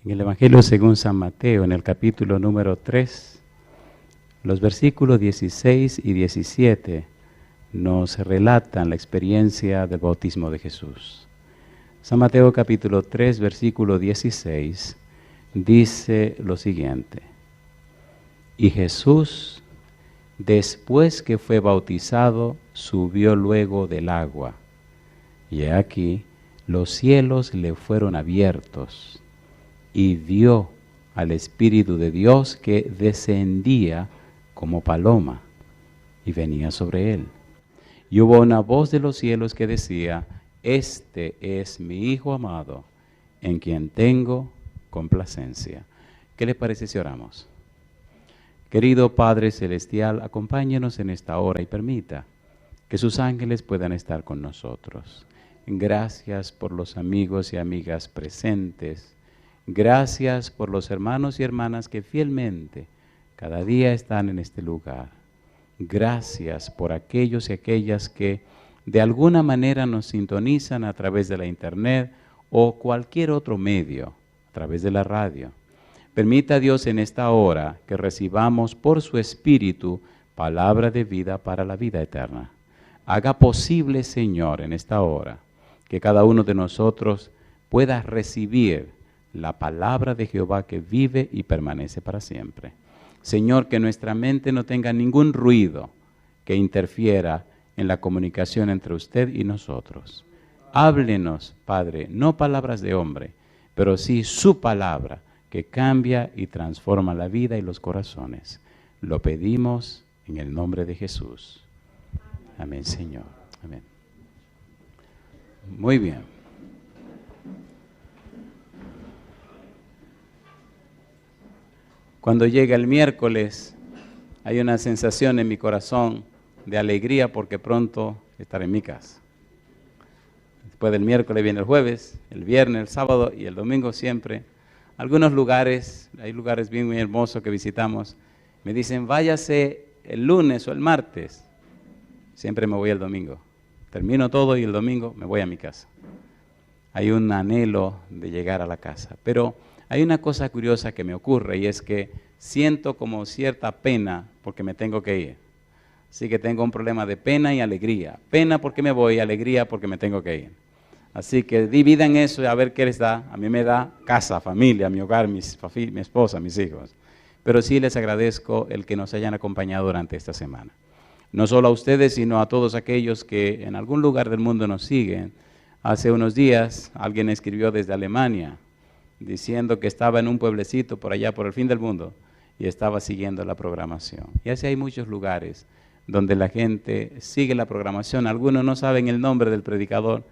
En el Evangelio según San Mateo, en el capítulo número 3, los versículos 16 y 17 nos relatan la experiencia del bautismo de Jesús. San Mateo capítulo 3, versículo 16, dice lo siguiente: Y Jesús, después que fue bautizado, subió luego del agua. Y he aquí, los cielos le fueron abiertos, y vio al Espíritu de Dios que descendía como paloma y venía sobre él. Y hubo una voz de los cielos que decía: Este es mi Hijo amado, en quien tengo complacencia. ¿Qué les parece si oramos? Querido Padre Celestial, acompáñenos en esta hora y permita que sus ángeles puedan estar con nosotros. Gracias por los amigos y amigas presentes. Gracias por los hermanos y hermanas que fielmente cada día están en este lugar. Gracias por aquellos y aquellas que de alguna manera nos sintonizan a través de la internet o cualquier otro medio, a través de la radio. Permita Dios en esta hora que recibamos por su Espíritu palabra de vida para la vida eterna. Haga posible, Señor, en esta hora, que cada uno de nosotros pueda recibir la palabra de Jehová que vive y permanece para siempre. Señor, que nuestra mente no tenga ningún ruido que interfiera en la comunicación entre usted y nosotros. Háblenos, Padre, no palabras de hombre, pero sí su palabra que cambia y transforma la vida y los corazones. Lo pedimos en el nombre de Jesús. Amén, Señor. Amén. Muy bien. Cuando llega el miércoles, hay una sensación en mi corazón de alegría porque pronto estaré en mi casa. Después del miércoles viene el jueves, el viernes, el sábado y el domingo siempre. Algunos lugares, hay lugares bien muy hermosos que visitamos, me dicen váyase el lunes o el martes. Siempre me voy el domingo. Termino todo y el domingo me voy a mi casa. Hay un anhelo de llegar a la casa. Pero hay una cosa curiosa que me ocurre y es que siento como cierta pena porque me tengo que ir. Así que tengo un problema de pena y alegría. Pena porque me voy, alegría porque me tengo que ir. Así que dividan eso y a ver qué les da. A mí me da casa, familia, mi hogar, mi esposa, mis hijos. Pero sí les agradezco el que nos hayan acompañado durante esta semana. No solo a ustedes, sino a todos aquellos que en algún lugar del mundo nos siguen. Hace unos días alguien escribió desde Alemania diciendo que estaba en un pueblecito por allá, por el fin del mundo, y estaba siguiendo la programación. Y así hay muchos lugares donde la gente sigue la programación. Algunos no saben el nombre del predicador,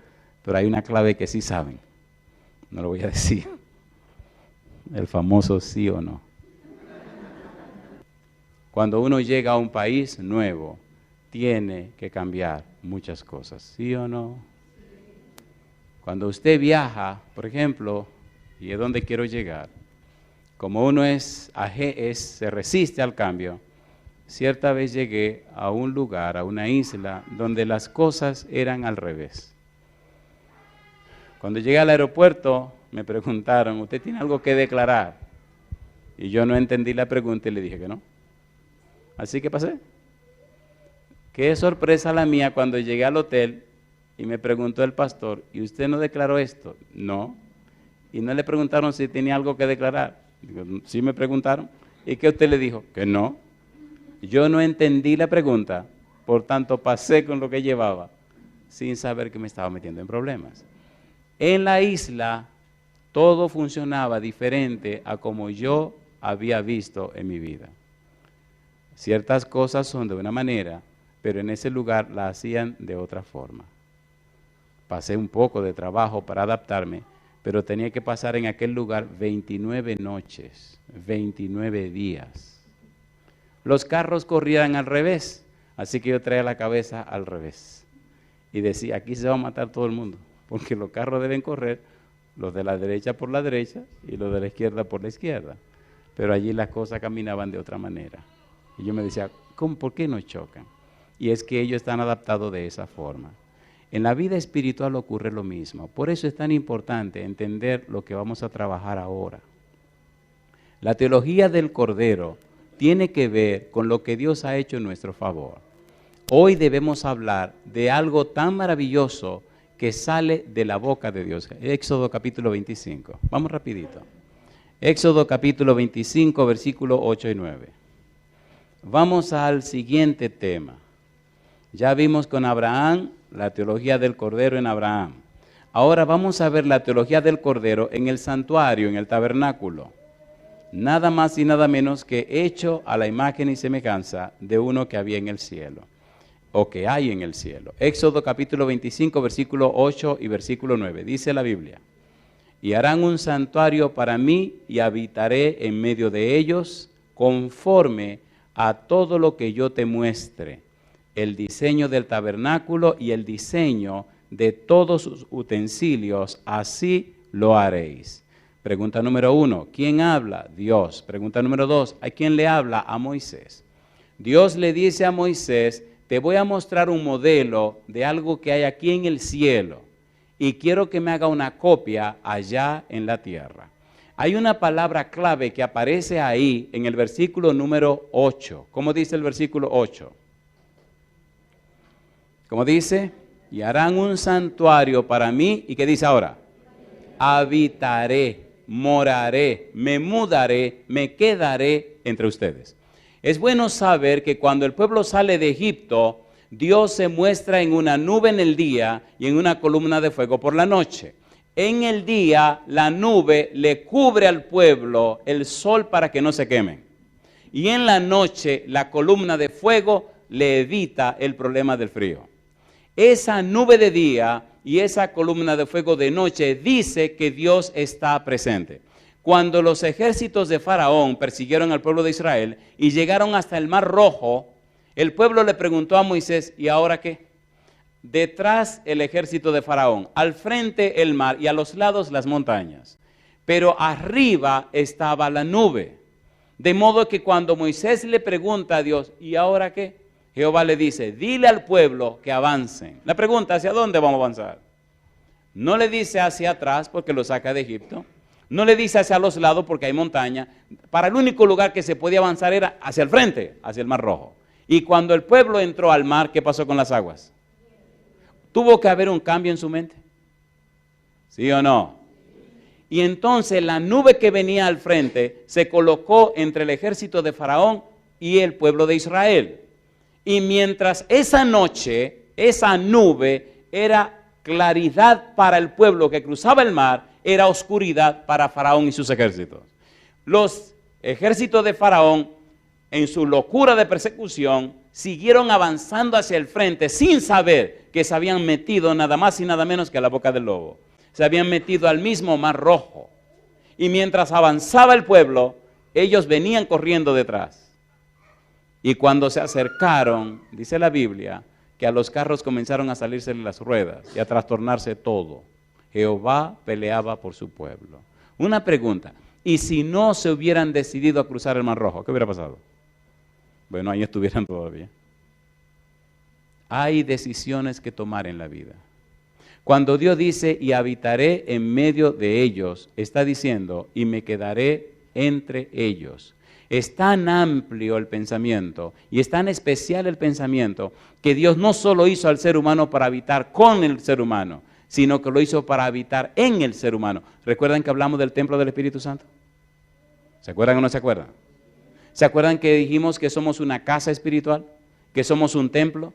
pero hay una clave que sí saben. No lo voy a decir. El famoso sí o no. Cuando uno llega a un país nuevo, tiene que cambiar muchas cosas, ¿sí o no? Cuando usted viaja, por ejemplo, y es donde quiero llegar, como uno se resiste al cambio, cierta vez llegué a un lugar, a una isla, donde las cosas eran al revés. Cuando llegué al aeropuerto, me preguntaron, ¿usted tiene algo que declarar? Y yo no entendí la pregunta y le dije que no. Así que pasé. Qué sorpresa la mía cuando llegué al hotel y me preguntó el pastor, ¿y usted no declaró esto? No. Y no le preguntaron si tenía algo que declarar. Digo, sí me preguntaron. ¿Y qué usted le dijo? Que no. Yo no entendí la pregunta, por tanto pasé con lo que llevaba, sin saber que me estaba metiendo en problemas. En la isla todo funcionaba diferente a como yo había visto en mi vida. Ciertas cosas son de una manera, pero en ese lugar la hacían de otra forma. Pasé un poco de trabajo para adaptarme, pero tenía que pasar en aquel lugar 29 noches, 29 días. Los carros corrían al revés, así que yo traía la cabeza al revés. Y decía, aquí se va a matar todo el mundo, porque los carros deben correr, los de la derecha por la derecha y los de la izquierda por la izquierda. Pero allí las cosas caminaban de otra manera. Y yo me decía, ¿por qué no chocan? Y es que ellos están adaptados de esa forma. En la vida espiritual ocurre lo mismo. Por eso es tan importante entender lo que vamos a trabajar ahora. La teología del Cordero tiene que ver con lo que Dios ha hecho en nuestro favor. Hoy debemos hablar de algo tan maravilloso que sale de la boca de Dios. Éxodo capítulo 25. Vamos rapidito. Éxodo capítulo 25, versículos 8 y 9. Vamos al siguiente tema. Ya vimos con Abraham la teología del Cordero en Abraham. Ahora vamos a ver la teología del Cordero en el santuario, en el tabernáculo. Nada más y nada menos que hecho a la imagen y semejanza de uno que había en el cielo, o que hay en el cielo. Éxodo capítulo 25, versículo 8 y versículo 9. Dice la Biblia: y harán un santuario para mí y habitaré en medio de ellos conforme a todo lo que yo te muestre. El diseño del tabernáculo y el diseño de todos sus utensilios, así lo haréis. Pregunta número 1, ¿quién habla? Dios. Pregunta número 2, ¿a quién le habla? A Moisés. Dios le dice a Moisés: te voy a mostrar un modelo de algo que hay aquí en el cielo y quiero que me haga una copia allá en la tierra. Hay una palabra clave que aparece ahí en el versículo número 8. ¿Cómo dice el versículo 8? ¿Cómo dice? Y harán un santuario para mí. ¿Y qué dice ahora? Habitaré, moraré, me mudaré, me quedaré entre ustedes. Es bueno saber que cuando el pueblo sale de Egipto, Dios se muestra en una nube en el día y en una columna de fuego por la noche. En el día la nube le cubre al pueblo el sol para que no se quemen. Y en la noche la columna de fuego le evita el problema del frío. Esa nube de día y esa columna de fuego de noche dice que Dios está presente. Cuando los ejércitos de Faraón persiguieron al pueblo de Israel y llegaron hasta el Mar Rojo, el pueblo le preguntó a Moisés: ¿y ahora qué? Detrás el ejército de Faraón, al frente el mar y a los lados las montañas. Pero arriba estaba la nube. De modo que cuando Moisés le pregunta a Dios: ¿y ahora qué? Jehová le dice: dile al pueblo que avancen. La pregunta: ¿hacia dónde vamos a avanzar? No le dice hacia atrás porque lo saca de Egipto. No le dice hacia los lados porque hay montaña. Para el único lugar que se podía avanzar era hacia el frente, hacia el Mar Rojo. Y cuando el pueblo entró al mar, ¿qué pasó con las aguas? ¿Tuvo que haber un cambio en su mente? ¿Sí o no? Y entonces la nube que venía al frente se colocó entre el ejército de Faraón y el pueblo de Israel. Y mientras esa noche, esa nube era claridad para el pueblo que cruzaba el mar, era oscuridad para Faraón y sus ejércitos. Los ejércitos de Faraón, en su locura de persecución, siguieron avanzando hacia el frente sin saber que se habían metido nada más y nada menos que a la boca del lobo. Se habían metido al mismo Mar Rojo. Y mientras avanzaba el pueblo, ellos venían corriendo detrás. Y cuando se acercaron, dice la Biblia, que a los carros comenzaron a salirse las ruedas y a trastornarse todo. Jehová peleaba por su pueblo. Una pregunta: ¿y si no se hubieran decidido a cruzar el Mar Rojo? ¿Qué hubiera pasado? Bueno, ahí estuvieran todavía. Hay decisiones que tomar en la vida. Cuando Dios dice: y habitaré en medio de ellos, está diciendo: y me quedaré entre ellos. Es tan amplio el pensamiento y es tan especial el pensamiento que Dios no solo hizo al ser humano para habitar con el ser humano, sino que lo hizo para habitar en el ser humano. ¿Recuerdan que hablamos del templo del Espíritu Santo? ¿Se acuerdan o no se acuerdan? ¿Se acuerdan que dijimos que somos una casa espiritual? ¿Que somos un templo?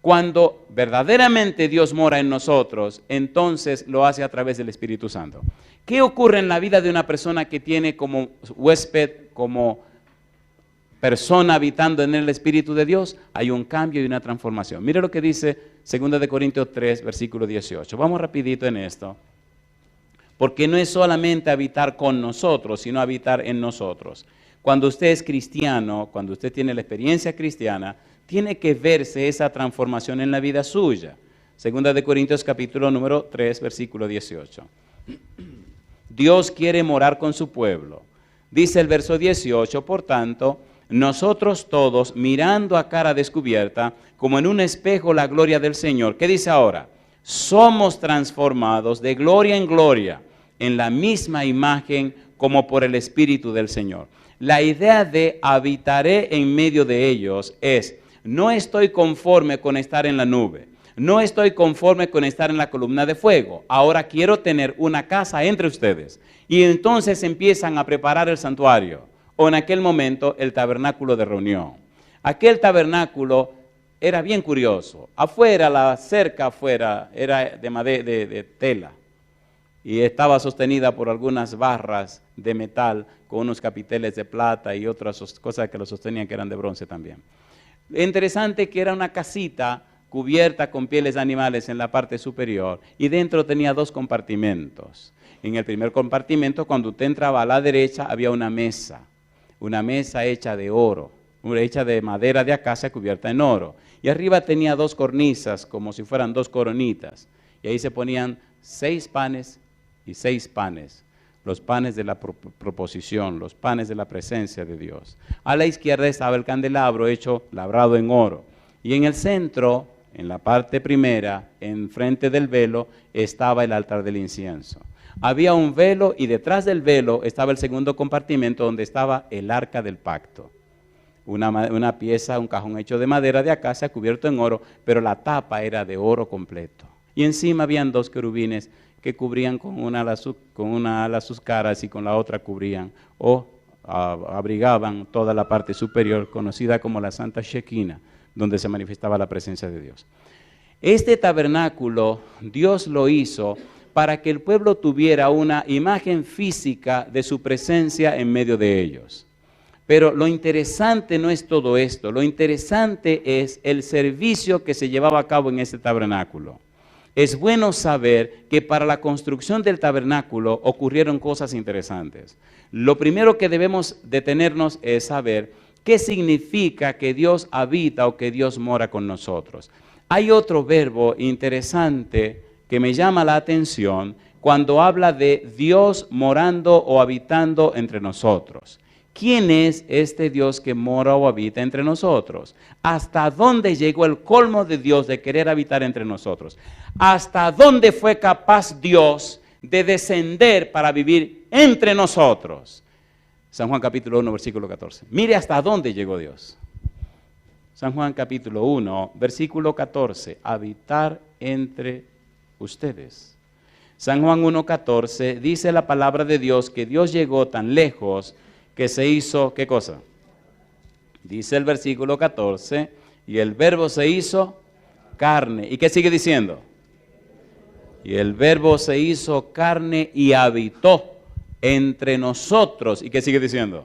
Cuando verdaderamente Dios mora en nosotros, entonces lo hace a través del Espíritu Santo. ¿Qué ocurre en la vida de una persona que tiene como huésped, como persona habitando en el Espíritu de Dios? Hay un cambio y una transformación. Mire lo que dice 2 Corintios 3, versículo 18. Vamos rapidito en esto. Porque no es solamente habitar con nosotros, sino habitar en nosotros. Cuando usted es cristiano, cuando usted tiene la experiencia cristiana, tiene que verse esa transformación en la vida suya. 2 Corintios capítulo número 3, versículo 18. Dios quiere morar con su pueblo. Dice el verso 18, por tanto, nosotros todos, mirando a cara descubierta, como en un espejo la gloria del Señor. ¿Qué dice ahora? Somos transformados de gloria en gloria, en la misma imagen, como por el Espíritu del Señor. La idea de habitaré en medio de ellos es, no estoy conforme con estar en la nube, no estoy conforme con estar en la columna de fuego, ahora quiero tener una casa entre ustedes. Y entonces empiezan a preparar el santuario, o en aquel momento el tabernáculo de reunión. Aquel tabernáculo era bien curioso. Afuera, la cerca afuera era de tela y estaba sostenida por algunas barras de metal con unos capiteles de plata y otras cosas que lo sostenían que eran de bronce también. Interesante que era una casita cubierta con pieles de animales en la parte superior y dentro tenía 2 compartimentos. En el primer compartimento, cuando usted entraba a la derecha, había una mesa hecha de oro, hecha de madera de acacia cubierta en oro. Y arriba tenía 2 cornisas, como si fueran 2 coronitas. Y ahí se ponían 6 panes y 6 panes. Los panes de la proposición, los panes de la presencia de Dios. A la izquierda estaba el candelabro labrado en oro. Y en el centro, en la parte primera, enfrente del velo, estaba el altar del incienso. Había un velo y detrás del velo estaba el segundo compartimento donde estaba el arca del pacto. Una pieza, un cajón hecho de madera de acacia cubierto en oro, pero la tapa era de oro completo. Y encima habían 2 querubines que cubrían con una ala sus caras y con la otra cubrían o abrigaban toda la parte superior, conocida como la Santa Shekinah, donde se manifestaba la presencia de Dios. Este tabernáculo Dios lo hizo para que el pueblo tuviera una imagen física de su presencia en medio de ellos. Pero lo interesante no es todo esto, lo interesante es el servicio que se llevaba a cabo en este tabernáculo. Es bueno saber que para la construcción del tabernáculo ocurrieron cosas interesantes. Lo primero que debemos detenernos es saber qué significa que Dios habita o que Dios mora con nosotros. Hay otro verbo interesante que me llama la atención cuando habla de Dios morando o habitando entre nosotros. ¿Quién es este Dios que mora o habita entre nosotros? ¿Hasta dónde llegó el colmo de Dios de querer habitar entre nosotros? ¿Hasta dónde fue capaz Dios de descender para vivir entre nosotros? San Juan capítulo 1, versículo 14. Mire hasta dónde llegó Dios. San Juan capítulo 1, versículo 14. Habitar entre ustedes. San Juan 1, 14 dice la palabra de Dios que Dios llegó tan lejos que se hizo, ¿qué cosa? Dice el versículo 14, y el verbo se hizo carne. ¿Y qué sigue diciendo? Y el verbo se hizo carne y habitó entre nosotros. ¿Y qué sigue diciendo?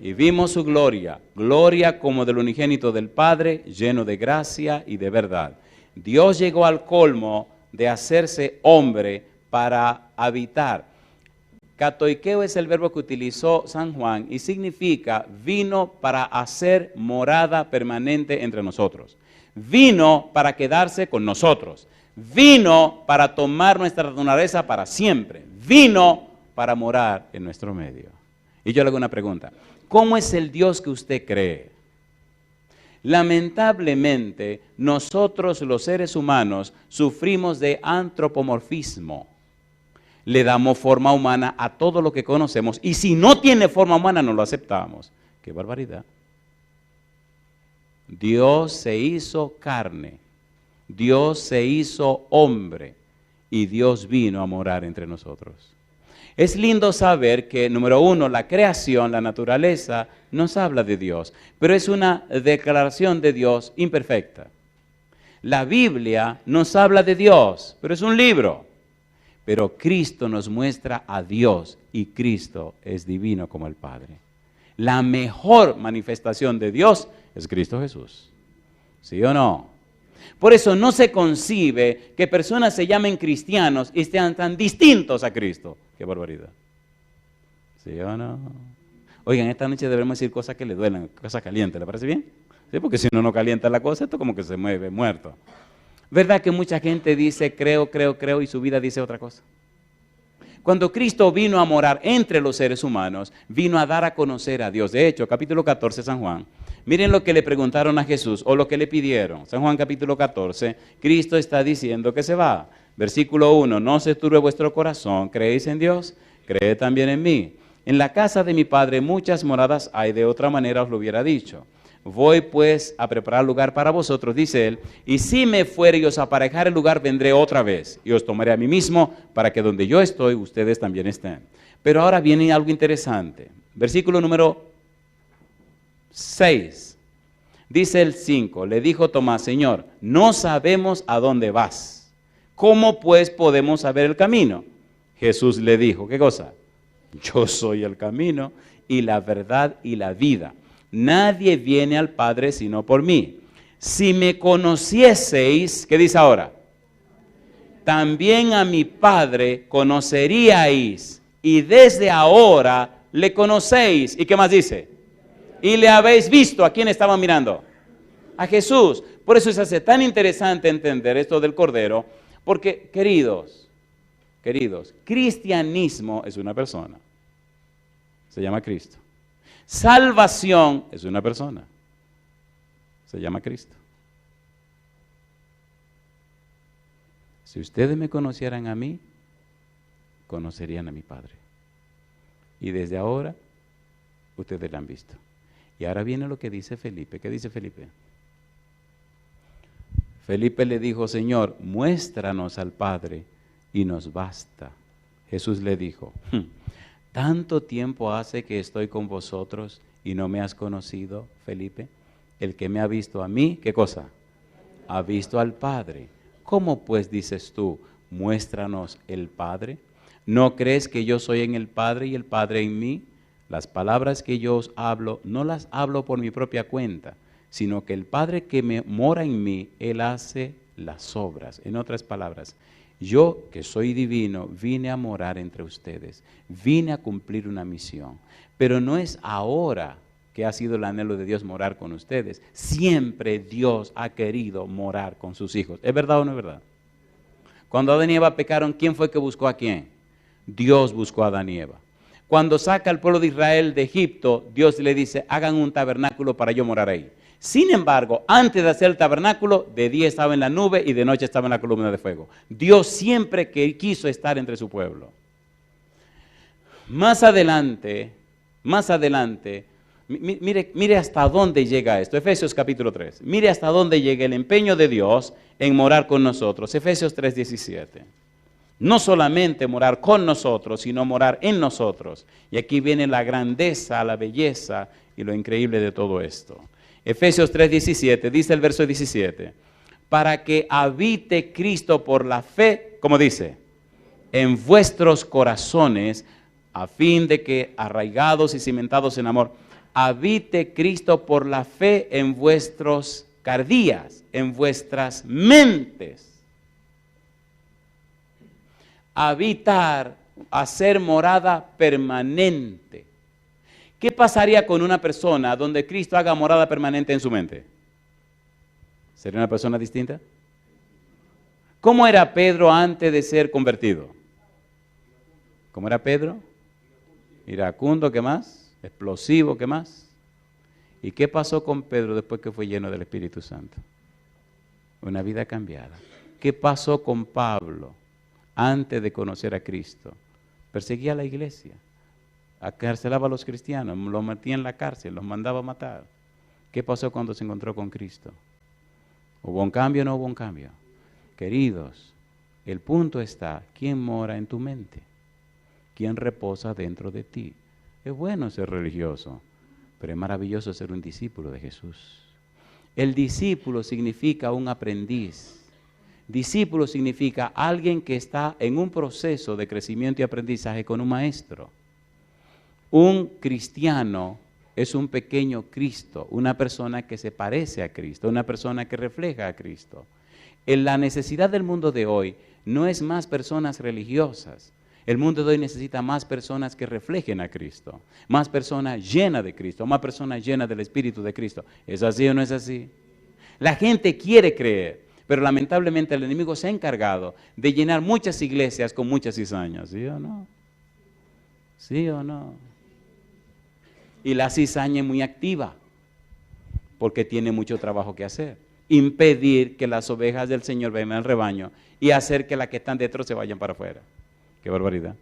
Y vimos su gloria, gloria como del unigénito del Padre, lleno de gracia y de verdad. Dios llegó al colmo de hacerse hombre para habitar. Katoikeo es el verbo que utilizó San Juan y significa vino para hacer morada permanente entre nosotros. Vino para quedarse con nosotros. Vino para tomar nuestra naturaleza para siempre. Vino para morar en nuestro medio. Y yo le hago una pregunta. ¿Cómo es el Dios que usted cree? Lamentablemente, nosotros los seres humanos sufrimos de antropomorfismo. Le damos forma humana a todo lo que conocemos y si no tiene forma humana no lo aceptamos. ¡Qué barbaridad! Dios se hizo carne, Dios se hizo hombre y Dios vino a morar entre nosotros. Es lindo saber que, número 1, la creación, la naturaleza, nos habla de Dios, pero es una declaración de Dios imperfecta. La Biblia nos habla de Dios, pero es un libro. Pero Cristo nos muestra a Dios y Cristo es divino como el Padre. La mejor manifestación de Dios es Cristo Jesús. ¿Sí o no? Por eso no se concibe que personas se llamen cristianos y sean tan distintos a Cristo. ¡Qué barbaridad! ¿Sí o no? Oigan, esta noche debemos decir cosas que le duelen, cosas calientes, ¿le parece bien? Sí, porque si uno no calienta la cosa, esto como que se mueve muerto. ¿Verdad que mucha gente dice creo y su vida dice otra cosa? Cuando Cristo vino a morar entre los seres humanos, vino a dar a conocer a Dios. De hecho, capítulo 14, San Juan, miren lo que le preguntaron a Jesús o lo que le pidieron. San Juan capítulo 14, Cristo está diciendo que se va. Versículo 1, no se turbe vuestro corazón, ¿creéis en Dios? cree también en mí. En la casa de mi Padre muchas moradas hay, de otra manera os lo hubiera dicho. Voy pues a preparar lugar para vosotros, dice él, y si me fuere y os aparejare el lugar, vendré otra vez, y os tomaré a mí mismo, para que donde yo estoy, ustedes también estén. Pero ahora viene algo interesante. Versículo número 6. Dice el 5, le dijo Tomás, Señor, no sabemos a dónde vas. ¿Cómo pues podemos saber el camino? Jesús le dijo, ¿qué cosa? Yo soy el camino y la verdad y la vida. Nadie viene al Padre sino por mí. Si me conocieseis, ¿qué dice ahora? También a mi Padre conoceríais, y desde ahora le conocéis. ¿Y qué más dice? Y le habéis visto. ¿A quién estaban mirando? A Jesús. Por eso se hace tan interesante entender esto del Cordero, porque, queridos, cristianismo es una persona. Se llama Cristo. Salvación es una persona. Se llama Cristo. Si ustedes me conocieran a mí, conocerían a mi Padre. Y desde ahora, ustedes la han visto. Y ahora viene lo que dice Felipe. ¿Qué dice Felipe? Felipe le dijo, Señor, muéstranos al Padre y nos basta. Jesús le dijo, ¿tanto tiempo hace que estoy con vosotros y no me has conocido, Felipe? El que me ha visto a mí, ¿qué cosa? Ha visto al Padre. ¿Cómo pues dices tú, muéstranos el Padre? ¿No crees que yo soy en el Padre y el Padre en mí? Las palabras que yo os hablo, no las hablo por mi propia cuenta, sino que el Padre que me mora en mí, Él hace las obras. En otras palabras, yo que soy divino, vine a morar entre ustedes, vine a cumplir una misión, pero no es ahora que ha sido el anhelo de Dios morar con ustedes. Siempre Dios ha querido morar con sus hijos. ¿Es verdad o no es verdad? Cuando Adán y Eva pecaron, ¿quién fue que buscó a quién? Dios buscó a Adán y Eva. Cuando saca al pueblo de Israel de Egipto, Dios le dice, hagan un tabernáculo para yo morar ahí. Sin embargo, antes de hacer el tabernáculo, de día estaba en la nube y de noche estaba en la columna de fuego. Dios siempre quiso estar entre su pueblo. Más adelante, mire hasta dónde llega esto. Efesios capítulo 3. Mire hasta dónde llega el empeño de Dios en morar con nosotros. Efesios 3:17. No solamente morar con nosotros, sino morar en nosotros. Y aquí viene la grandeza, la belleza y lo increíble de todo esto. Efesios 3:17, dice el verso 17, para que habite Cristo por la fe, ¿cómo dice? En vuestros corazones, a fin de que, arraigados y cimentados en amor, habite Cristo por la fe en vuestros cardías, en vuestras mentes. Habitar, hacer morada permanente. ¿Qué pasaría con una persona donde Cristo haga morada permanente en su mente? ¿Sería una persona distinta? ¿Cómo era Pedro antes de ser convertido? ¿Cómo era Pedro? Iracundo, ¿qué más? Explosivo, ¿qué más? ¿Y qué pasó con Pedro después que fue lleno del Espíritu Santo? Una vida cambiada. ¿Qué pasó con Pablo antes de conocer a Cristo? Perseguía a la iglesia, acarcelaba a los cristianos, los metía en la cárcel, los mandaba a matar. ¿Qué pasó cuando se encontró con Cristo? ¿Hubo un cambio o no hubo un cambio? Queridos, el punto está, ¿quién mora en tu mente? ¿Quién reposa dentro de ti? Es bueno ser religioso, pero es maravilloso ser un discípulo de Jesús. El discípulo significa un aprendiz. Discípulo significa alguien que está en un proceso de crecimiento y aprendizaje con un maestro. Un cristiano es un pequeño Cristo, una persona que se parece a Cristo, una persona que refleja a Cristo. En la necesidad del mundo de hoy no es más personas religiosas. El mundo de hoy necesita más personas que reflejen a Cristo, más personas llenas de Cristo, más personas llenas del Espíritu de Cristo. ¿Es así o no es así? La gente quiere creer, pero lamentablemente el enemigo se ha encargado de llenar muchas iglesias con muchas cizañas. ¿Sí o no? ¿Sí o no? Y la cizaña es muy activa, porque tiene mucho trabajo que hacer. Impedir que las ovejas del Señor vengan al rebaño y hacer que las que están dentro se vayan para afuera. ¡Qué barbaridad!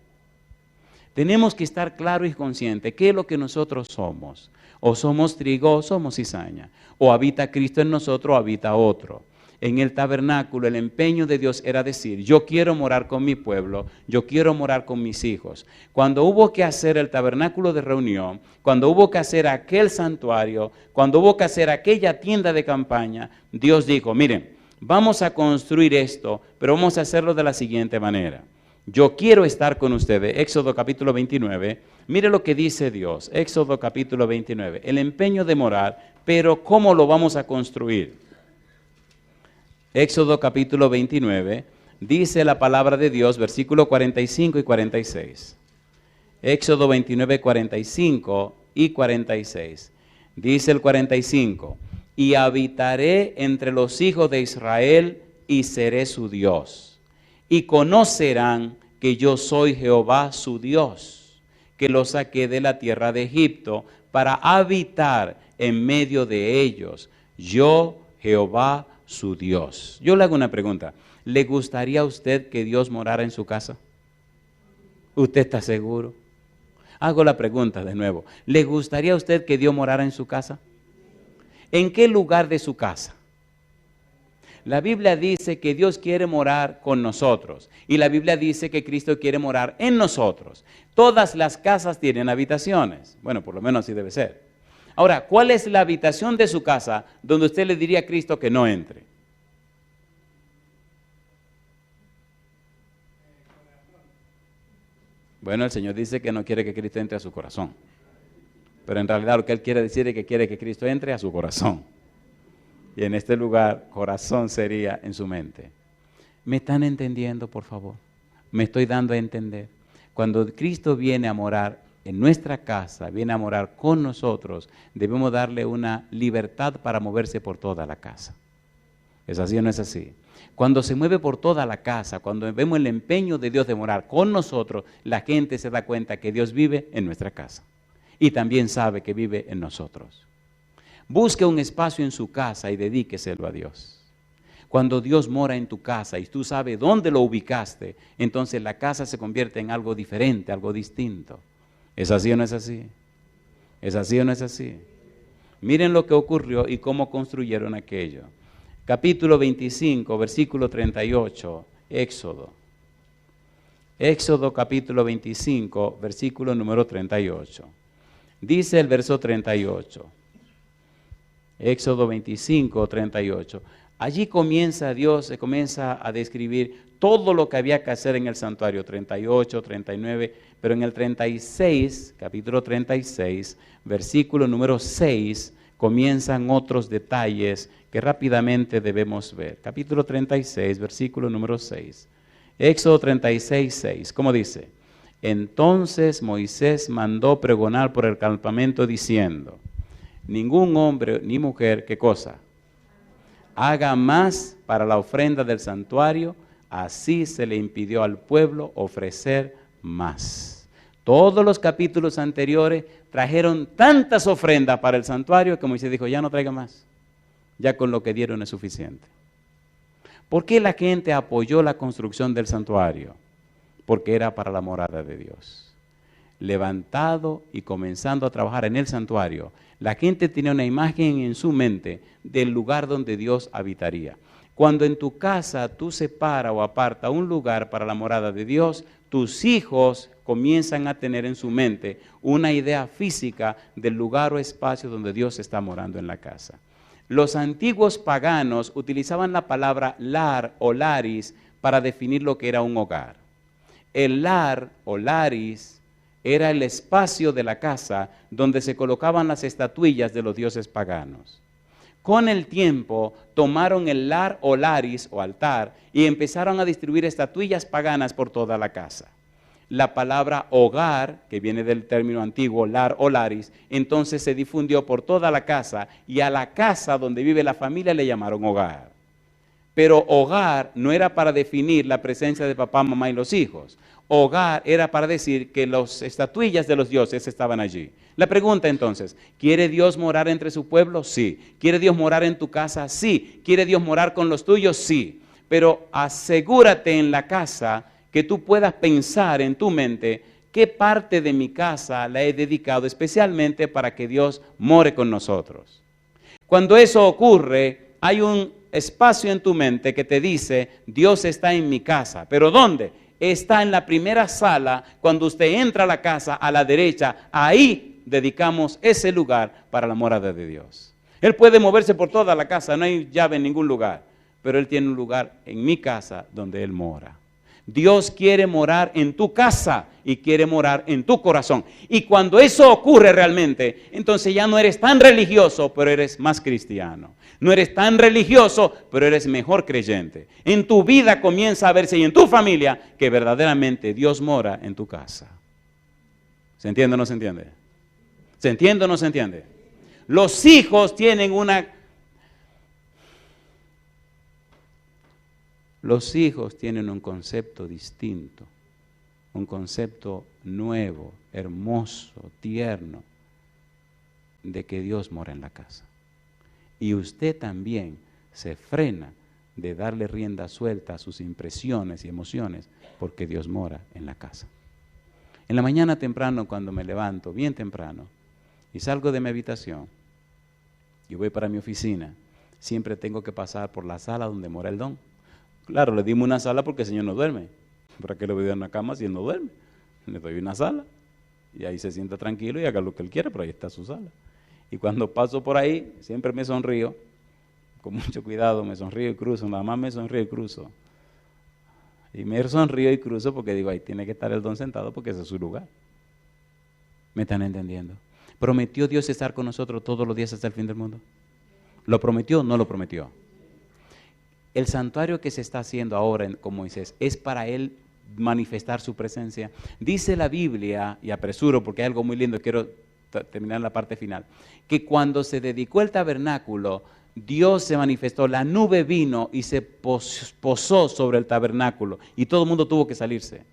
Tenemos que estar claros y conscientes qué es lo que nosotros somos. O somos trigo o somos cizaña. O habita Cristo en nosotros o habita otro. En el tabernáculo el empeño de Dios era decir, yo quiero morar con mi pueblo, yo quiero morar con mis hijos. Cuando hubo que hacer el tabernáculo de reunión, cuando hubo que hacer aquel santuario, cuando hubo que hacer aquella tienda de campaña, Dios dijo, miren, vamos a construir esto, pero vamos a hacerlo de la siguiente manera. Yo quiero estar con ustedes. Éxodo capítulo 29, mire lo que dice Dios. Éxodo capítulo 29, el empeño de morar, pero ¿cómo lo vamos a construir? Éxodo capítulo 29, dice la palabra de Dios, versículos 45 y 46. Éxodo 29, 45 y 46. Dice el 45, y habitaré entre los hijos de Israel y seré su Dios. Y conocerán que yo soy Jehová su Dios, que los saqué de la tierra de Egipto para habitar en medio de ellos. Yo, Jehová, su Dios. Yo le hago una pregunta. ¿Le gustaría a usted que Dios morara en su casa? ¿Usted está seguro? Hago la pregunta de nuevo. ¿Le gustaría a usted que Dios morara en su casa? ¿En qué lugar de su casa? La Biblia dice que Dios quiere morar con nosotros. Y la Biblia dice que Cristo quiere morar en nosotros. Todas las casas tienen habitaciones. Bueno, por lo menos así debe ser. Ahora, ¿cuál es la habitación de su casa donde usted le diría a Cristo que no entre? Bueno, el Señor dice que no quiere que Cristo entre a su corazón. Pero en realidad lo que Él quiere decir es que quiere que Cristo entre a su corazón. Y en este lugar, corazón sería en su mente. ¿Me están entendiendo, por favor? Me estoy dando a entender. Cuando Cristo viene a morar en nuestra casa, viene a morar con nosotros, debemos darle una libertad para moverse por toda la casa. ¿Es así o no es así? Cuando se mueve por toda la casa, cuando vemos el empeño de Dios de morar con nosotros, la gente se da cuenta que Dios vive en nuestra casa y también sabe que vive en nosotros. Busque un espacio en su casa y dedíqueselo a Dios. Cuando Dios mora en tu casa y tú sabes dónde lo ubicaste, entonces la casa se convierte en algo diferente, algo distinto. ¿Es así o no es así? ¿Es así o no es así? Miren lo que ocurrió y cómo construyeron aquello. Capítulo 25, versículo 38, Éxodo. Éxodo capítulo 25, versículo número 38. Dice el verso 38. Éxodo 25, 38. Allí comienza Dios, se comienza a describir todo lo que había que hacer en el santuario, 38, 39, pero en el 36, capítulo 36, versículo número 6, comienzan otros detalles que rápidamente debemos ver. Capítulo 36, versículo número 6. Éxodo 36, 6, ¿cómo dice? Entonces Moisés mandó pregonar por el campamento diciendo, ningún hombre ni mujer, ¿qué cosa? Haga más para la ofrenda del santuario, así se le impidió al pueblo ofrecer más. Todos los capítulos anteriores trajeron tantas ofrendas para el santuario que Moisés dijo, ya no traiga más, ya con lo que dieron es suficiente. ¿Por qué la gente apoyó la construcción del santuario? Porque era para la morada de Dios. Levantado y comenzando a trabajar en el santuario, la gente tenía una imagen en su mente del lugar donde Dios habitaría. Cuando en tu casa tú separas o apartas un lugar para la morada de Dios, tus hijos comienzan a tener en su mente una idea física del lugar o espacio donde Dios está morando en la casa. Los antiguos paganos utilizaban la palabra lar o laris para definir lo que era un hogar. El lar o laris era el espacio de la casa donde se colocaban las estatuillas de los dioses paganos. Con el tiempo tomaron el lar o laris o altar y empezaron a distribuir estatuillas paganas por toda la casa. La palabra hogar, que viene del término antiguo lar o laris, entonces se difundió por toda la casa y a la casa donde vive la familia le llamaron hogar. Pero hogar no era para definir la presencia de papá, mamá y los hijos. Hogar era para decir que las estatuillas de los dioses estaban allí. La pregunta entonces, ¿quiere Dios morar entre su pueblo? Sí. ¿Quiere Dios morar en tu casa? Sí. ¿Quiere Dios morar con los tuyos? Sí. Pero asegúrate en la casa que tú puedas pensar en tu mente ¿Qué parte de mi casa la he dedicado especialmente para que Dios more con nosotros? Cuando eso ocurre, hay un espacio en tu mente que te dice, Dios está en mi casa. ¿Pero dónde? Está en la primera sala. Cuando usted entra a la casa, a la derecha, ahí dedicamos ese lugar para la morada de Dios. Él puede moverse por toda la casa, no hay llave en ningún lugar, pero Él tiene un lugar en mi casa donde Él mora. Dios quiere morar en tu casa y quiere morar en tu corazón. Y cuando eso ocurre realmente, entonces ya no eres tan religioso, pero eres más cristiano. No eres tan religioso, pero eres mejor creyente. En tu vida comienza a verse y en tu familia que verdaderamente Dios mora en tu casa. ¿Se entiende o no se entiende? ¿Se entiende o no se entiende? Los hijos tienen un concepto distinto, un concepto nuevo, hermoso, tierno, de que Dios mora en la casa. Y usted también se frena de darle rienda suelta a sus impresiones y emociones, porque Dios mora en la casa. En la mañana temprano, cuando me levanto, bien temprano, y salgo de mi habitación, y voy para mi oficina, siempre tengo que pasar por la sala donde mora el don. Claro, le dimos una sala porque el Señor no duerme. ¿Para qué le voy a dar una cama si Él no duerme? Le doy una sala y ahí se sienta tranquilo y haga lo que Él quiera, pero ahí está su sala. Y cuando paso por ahí, siempre me sonrío, con mucho cuidado, me sonrío y cruzo, nada más me sonrío y cruzo. Y me sonrío y cruzo porque digo, ahí tiene que estar el don sentado porque ese es su lugar. ¿Me están entendiendo? ¿Prometió Dios estar con nosotros todos los días hasta el fin del mundo? ¿Lo prometió o no lo prometió? El santuario que se está haciendo ahora con Moisés es para Él manifestar su presencia. Dice la Biblia, y apresuro porque hay algo muy lindo, quiero terminar la parte final, que cuando se dedicó el tabernáculo, Dios se manifestó, la nube vino y se posó sobre el tabernáculo y todo el mundo tuvo que salirse.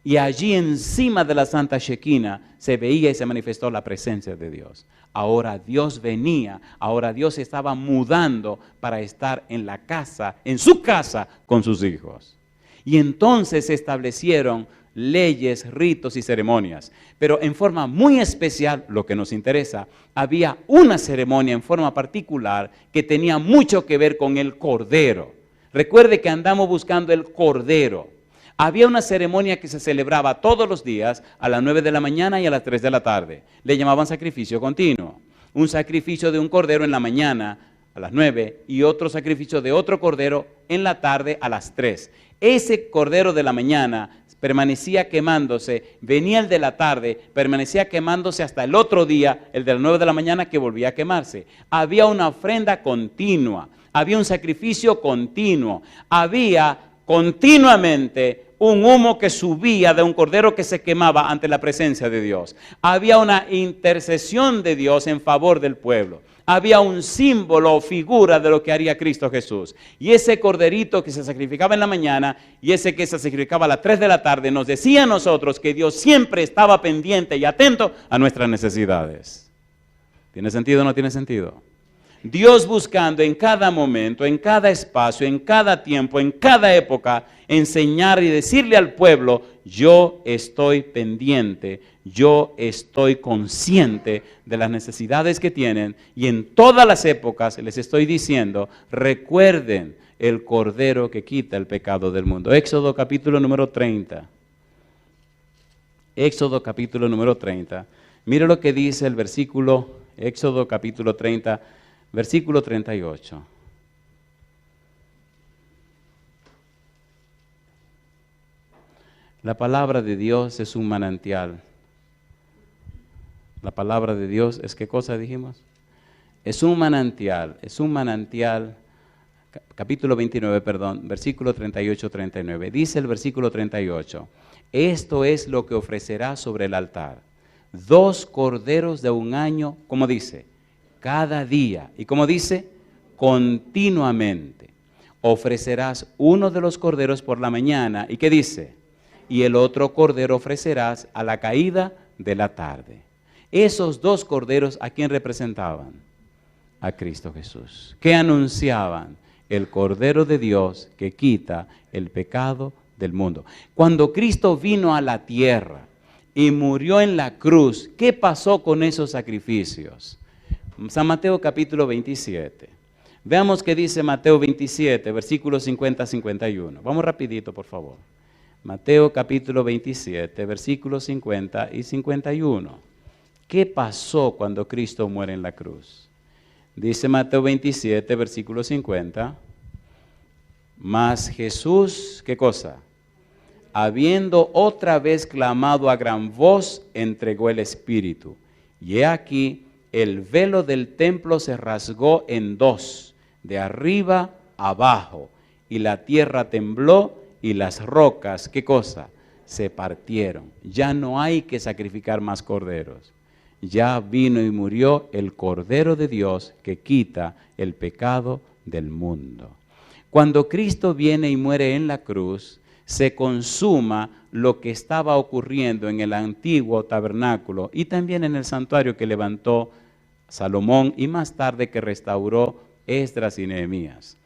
Y allí encima de la Santa Shekinah se veía y se manifestó la presencia de Dios. Ahora Dios venía, ahora Dios estaba mudando para estar en la casa, en su casa con sus hijos. Y entonces se establecieron leyes, ritos y ceremonias. Pero en forma muy especial, lo que nos interesa, había una ceremonia en forma particular que tenía mucho que ver con el Cordero. Recuerde que andamos buscando el Cordero. Había una ceremonia que se celebraba todos los días a las 9 de la mañana y a las 3 de la tarde. Le llamaban sacrificio continuo. Un sacrificio de un cordero en la mañana a las 9 y otro sacrificio de otro cordero en la tarde a las 3. Ese cordero de la mañana permanecía quemándose, venía el de la tarde, permanecía quemándose hasta el otro día, el de las 9 de la mañana que volvía a quemarse. Había una ofrenda continua, había un sacrificio continuo, había continuamente un humo que subía de un cordero que se quemaba ante la presencia de Dios. Había una intercesión de Dios en favor del pueblo. Había un símbolo o figura de lo que haría Cristo Jesús. Y ese corderito que se sacrificaba en la mañana y ese que se sacrificaba a las 3 de la tarde nos decía a nosotros que Dios siempre estaba pendiente y atento a nuestras necesidades. ¿Tiene sentido o no tiene sentido? Dios buscando en cada momento, en cada espacio, en cada tiempo, en cada época, enseñar y decirle al pueblo, yo estoy pendiente, yo estoy consciente de las necesidades que tienen y en todas las épocas les estoy diciendo, recuerden el Cordero que quita el pecado del mundo. Éxodo capítulo número 30. Éxodo capítulo número 30. Mire lo que dice el versículo, Éxodo capítulo 30, versículo 38. La palabra de Dios es un manantial. La palabra de Dios es, ¿qué cosa dijimos? Es un manantial, capítulo 29, versículo 38-39. Dice el versículo 38, esto es lo que ofrecerá sobre el altar. 2 corderos de un año, como dice, cada día. Y como dice, continuamente. Ofrecerás uno de los corderos por la mañana. ¿Y qué dice? Y el otro cordero ofrecerás a la caída de la tarde. Esos 2 corderos, ¿a quién representaban? A Cristo Jesús. ¿Qué anunciaban? El Cordero de Dios que quita el pecado del mundo. Cuando Cristo vino a la tierra, y murió en la cruz. ¿Qué pasó con esos sacrificios? San Mateo capítulo 27. Veamos qué dice Mateo 27, versículos 50 a 51. Vamos rapidito, por favor. Mateo capítulo 27, versículos 50 y 51. ¿Qué pasó cuando Cristo muere en la cruz? Dice Mateo 27, versículo 50. Mas Jesús, ¿qué cosa? Habiendo otra vez clamado a gran voz, entregó el Espíritu. Y he aquí, el velo del templo se rasgó en dos, de arriba abajo, y la tierra tembló y las rocas, ¿qué cosa? Se partieron. Ya no hay que sacrificar más corderos. Ya vino y murió el Cordero de Dios que quita el pecado del mundo. Cuando Cristo viene y muere en la cruz, se consuma lo que estaba ocurriendo en el antiguo tabernáculo y también en el santuario que levantó Salomón y más tarde que restauró Esdras y Nehemías.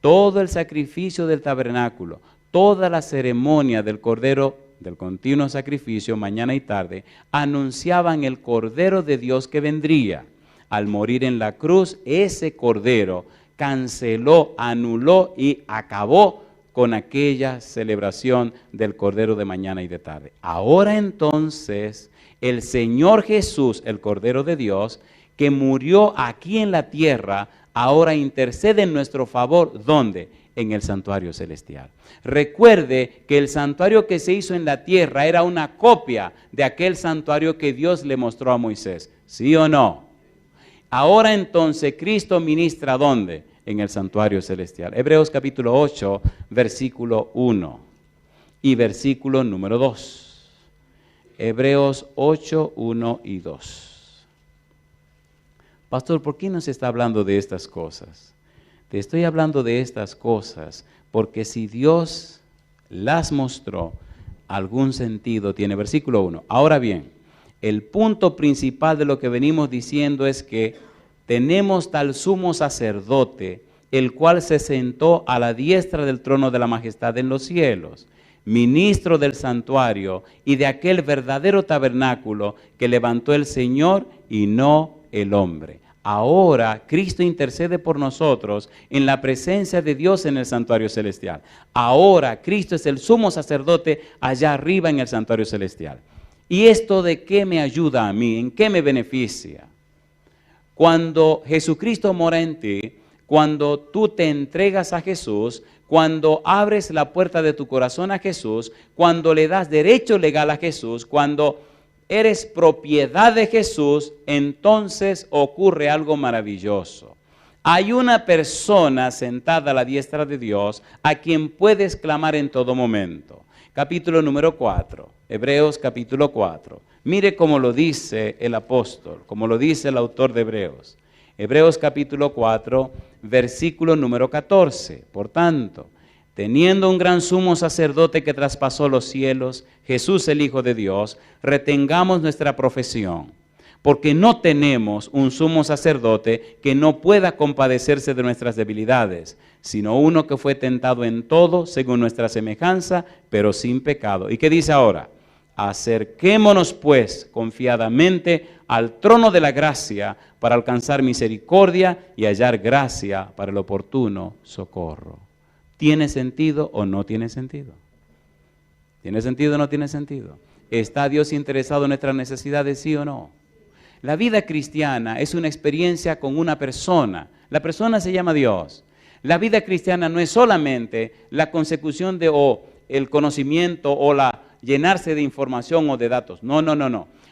Todo el sacrificio del tabernáculo, toda la ceremonia del Cordero, del continuo sacrificio, mañana y tarde, anunciaban el Cordero de Dios que vendría. Al morir en la cruz, ese Cordero canceló, anuló y acabó con aquella celebración del Cordero de mañana y de tarde. Ahora entonces, el Señor Jesús, el Cordero de Dios, que murió aquí en la tierra, ahora intercede en nuestro favor. ¿Dónde? En el santuario celestial. Recuerde que el santuario que se hizo en la tierra era una copia de aquel santuario que Dios le mostró a Moisés. ¿Sí o no? Ahora entonces Cristo ministra ¿dónde? En el santuario celestial. Hebreos capítulo 8, versículo 1 y versículo número 2. Hebreos 8, 1 y 2. Pastor, ¿por qué nos está hablando de estas cosas? Te estoy hablando de estas cosas porque si Dios las mostró, algún sentido tiene. Versículo 1. Ahora bien, el punto principal de lo que venimos diciendo es que tenemos tal sumo sacerdote, el cual se sentó a la diestra del trono de la majestad en los cielos, ministro del santuario y de aquel verdadero tabernáculo que levantó el Señor y no el hombre. Ahora Cristo intercede por nosotros en la presencia de Dios en el santuario celestial. Ahora Cristo es el sumo sacerdote allá arriba en el santuario celestial. ¿Y esto de qué me ayuda a mí? ¿En qué me beneficia? Cuando Jesucristo mora en ti, cuando tú te entregas a Jesús, cuando abres la puerta de tu corazón a Jesús, cuando le das derecho legal a Jesús, cuando eres propiedad de Jesús, entonces ocurre algo maravilloso. Hay una persona sentada a la diestra de Dios a quien puedes clamar en todo momento. Capítulo número 4, Hebreos capítulo 4. Mire cómo lo dice el apóstol, como lo dice el autor de Hebreos. Hebreos capítulo 4, versículo número 14. Por tanto, teniendo un gran sumo sacerdote que traspasó los cielos, Jesús el Hijo de Dios, retengamos nuestra profesión, porque no tenemos un sumo sacerdote que no pueda compadecerse de nuestras debilidades, sino uno que fue tentado en todo según nuestra semejanza, pero sin pecado. ¿Y qué dice ahora? Acerquémonos pues confiadamente al trono de la gracia para alcanzar misericordia y hallar gracia para el oportuno socorro. ¿Tiene sentido o no tiene sentido? ¿Tiene sentido o no tiene sentido? ¿Está Dios interesado en nuestras necesidades, sí o no? La vida cristiana es una experiencia con una persona. La persona se llama Dios. La vida cristiana no es solamente la consecución de el conocimiento o la llenarse de información o de datos. No.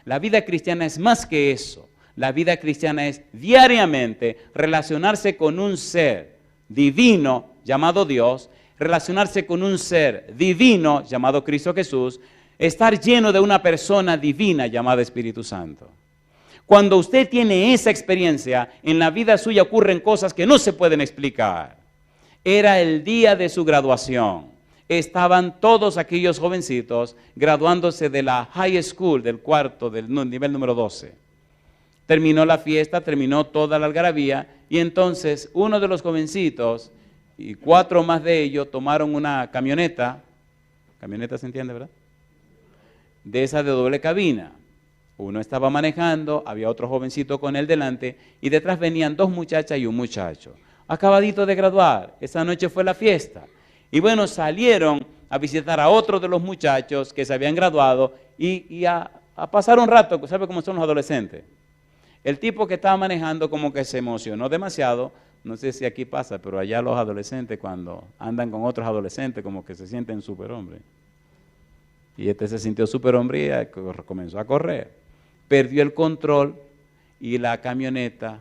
La vida cristiana es más que eso. La vida cristiana es diariamente relacionarse con un ser divino llamado Dios, relacionarse con un ser divino llamado Cristo Jesús, estar lleno de una persona divina llamada Espíritu Santo. Cuando usted tiene esa experiencia, en la vida suya ocurren cosas que no se pueden explicar. Era el día de su graduación. Estaban todos aquellos jovencitos graduándose de la high school, del cuarto, del nivel número 12. Terminó la fiesta, terminó toda la algarabía, y entonces uno de los jovencitos y 4 más de ellos tomaron una camioneta. Camioneta se entiende, ¿verdad? de esa de doble cabina. Uno estaba manejando, había otro jovencito con él delante y detrás venían 2 muchachas y un muchacho. Acabadito de graduar, esa noche fue la fiesta. Y bueno, salieron a visitar a otro de los muchachos que se habían graduado y a pasar un rato. ¿Sabe cómo son los adolescentes? El tipo que estaba manejando como que se emocionó demasiado. No sé si aquí pasa, pero allá los adolescentes cuando andan con otros adolescentes como que se sienten superhombres. Y este se sintió superhombre y comenzó a correr. Perdió el control y la camioneta,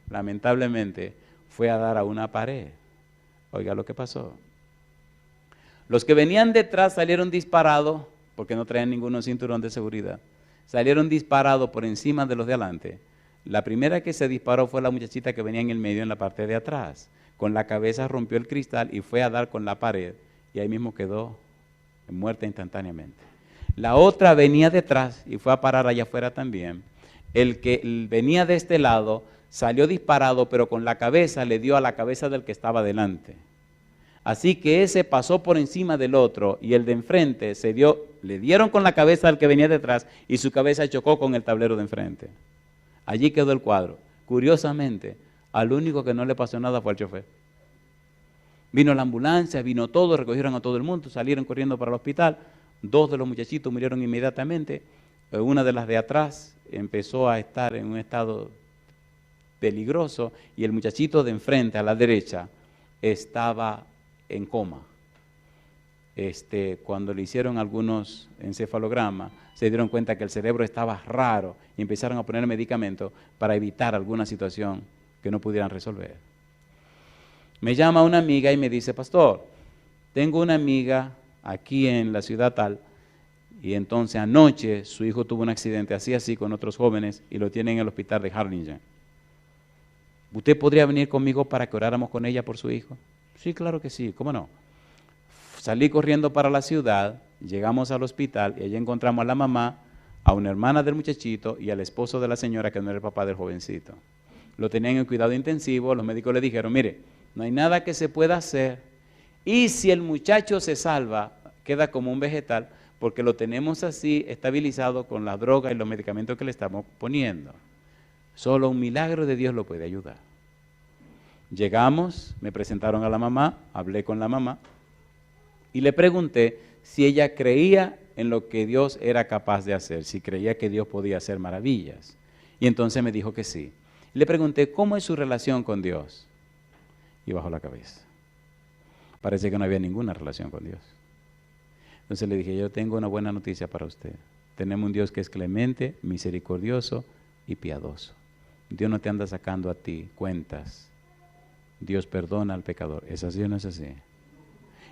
lamentablemente, fue a dar a una pared. Oiga lo que pasó. Los que venían detrás salieron disparados, porque no traían ningún cinturón de seguridad. Salieron disparados por encima de los de adelante. La primera que se disparó fue la muchachita que venía en el medio, en la parte de atrás. Con la cabeza rompió el cristal y fue a dar con la pared. Y ahí mismo quedó muerta instantáneamente. La otra venía detrás y fue a parar allá afuera también. El que venía de este lado salió disparado, pero con la cabeza le dio a la cabeza del que estaba delante. Así que ese pasó por encima del otro y el de enfrente le dieron con la cabeza al que venía detrás y su cabeza chocó con el tablero de enfrente. Allí quedó el cuadro. Curiosamente, al único que no le pasó nada fue al chofer. Vino la ambulancia, vino todo, recogieron a todo el mundo, salieron corriendo para el hospital. 2 de los muchachitos murieron inmediatamente. Una de las de atrás empezó a estar en un estado peligroso y el muchachito de enfrente, a la derecha, estaba en coma. Cuando le hicieron algunos encefalogramas, se dieron cuenta que el cerebro estaba raro y empezaron a poner medicamentos para evitar alguna situación que no pudieran resolver. Me llama una amiga y me dice, pastor, tengo una amiga aquí en la ciudad tal, y entonces anoche su hijo tuvo un accidente así con otros jóvenes y lo tienen en el hospital de Harlingen. ¿Usted podría venir conmigo para que oráramos con ella por su hijo? Sí, claro que sí, ¿cómo no? Salí corriendo para la ciudad, llegamos al hospital y allí encontramos a la mamá, a una hermana del muchachito y al esposo de la señora que no era el papá del jovencito. Lo tenían en cuidado intensivo, los médicos le dijeron, mire, no hay nada que se pueda hacer y si el muchacho se salva, queda como un vegetal porque lo tenemos así estabilizado con la droga y los medicamentos que le estamos poniendo. Solo un milagro de Dios lo puede ayudar. Llegamos, me presentaron a la mamá, hablé con la mamá y le pregunté si ella creía en lo que Dios era capaz de hacer, si creía que Dios podía hacer maravillas. Y entonces me dijo que sí. Le pregunté, ¿cómo es su relación con Dios? Y bajó la cabeza. Parece que no había ninguna relación con Dios. Entonces le dije, yo tengo una buena noticia para usted. Tenemos un Dios que es clemente, misericordioso y piadoso. Dios no te anda sacando a ti cuentas. Dios perdona al pecador. ¿Es así o no es así?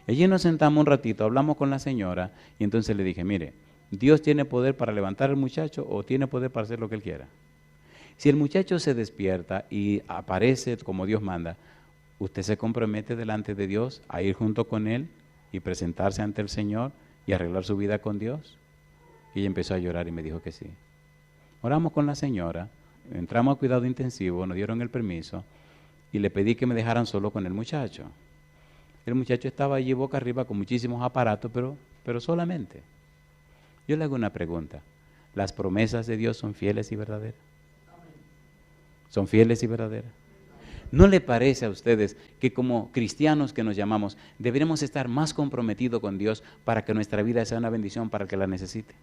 Allí nos sentamos un ratito, hablamos con la señora y entonces le dije, mire, Dios tiene poder para levantar al muchacho o tiene poder para hacer lo que Él quiera. Si el muchacho se despierta y aparece como Dios manda, ¿usted se compromete delante de Dios a ir junto con Él y presentarse ante el Señor y arreglar su vida con Dios? Y ella empezó a llorar y me dijo que sí. Oramos con la señora, entramos a cuidado intensivo, nos dieron el permiso y le pedí que me dejaran solo con el muchacho. El muchacho estaba allí boca arriba con muchísimos aparatos, pero solamente. Yo le hago una pregunta. ¿Las promesas de Dios son fieles y verdaderas? ¿Son fieles y verdaderas? ¿No le parece a ustedes que como cristianos que nos llamamos, deberíamos estar más comprometidos con Dios para que nuestra vida sea una bendición para el que la necesite?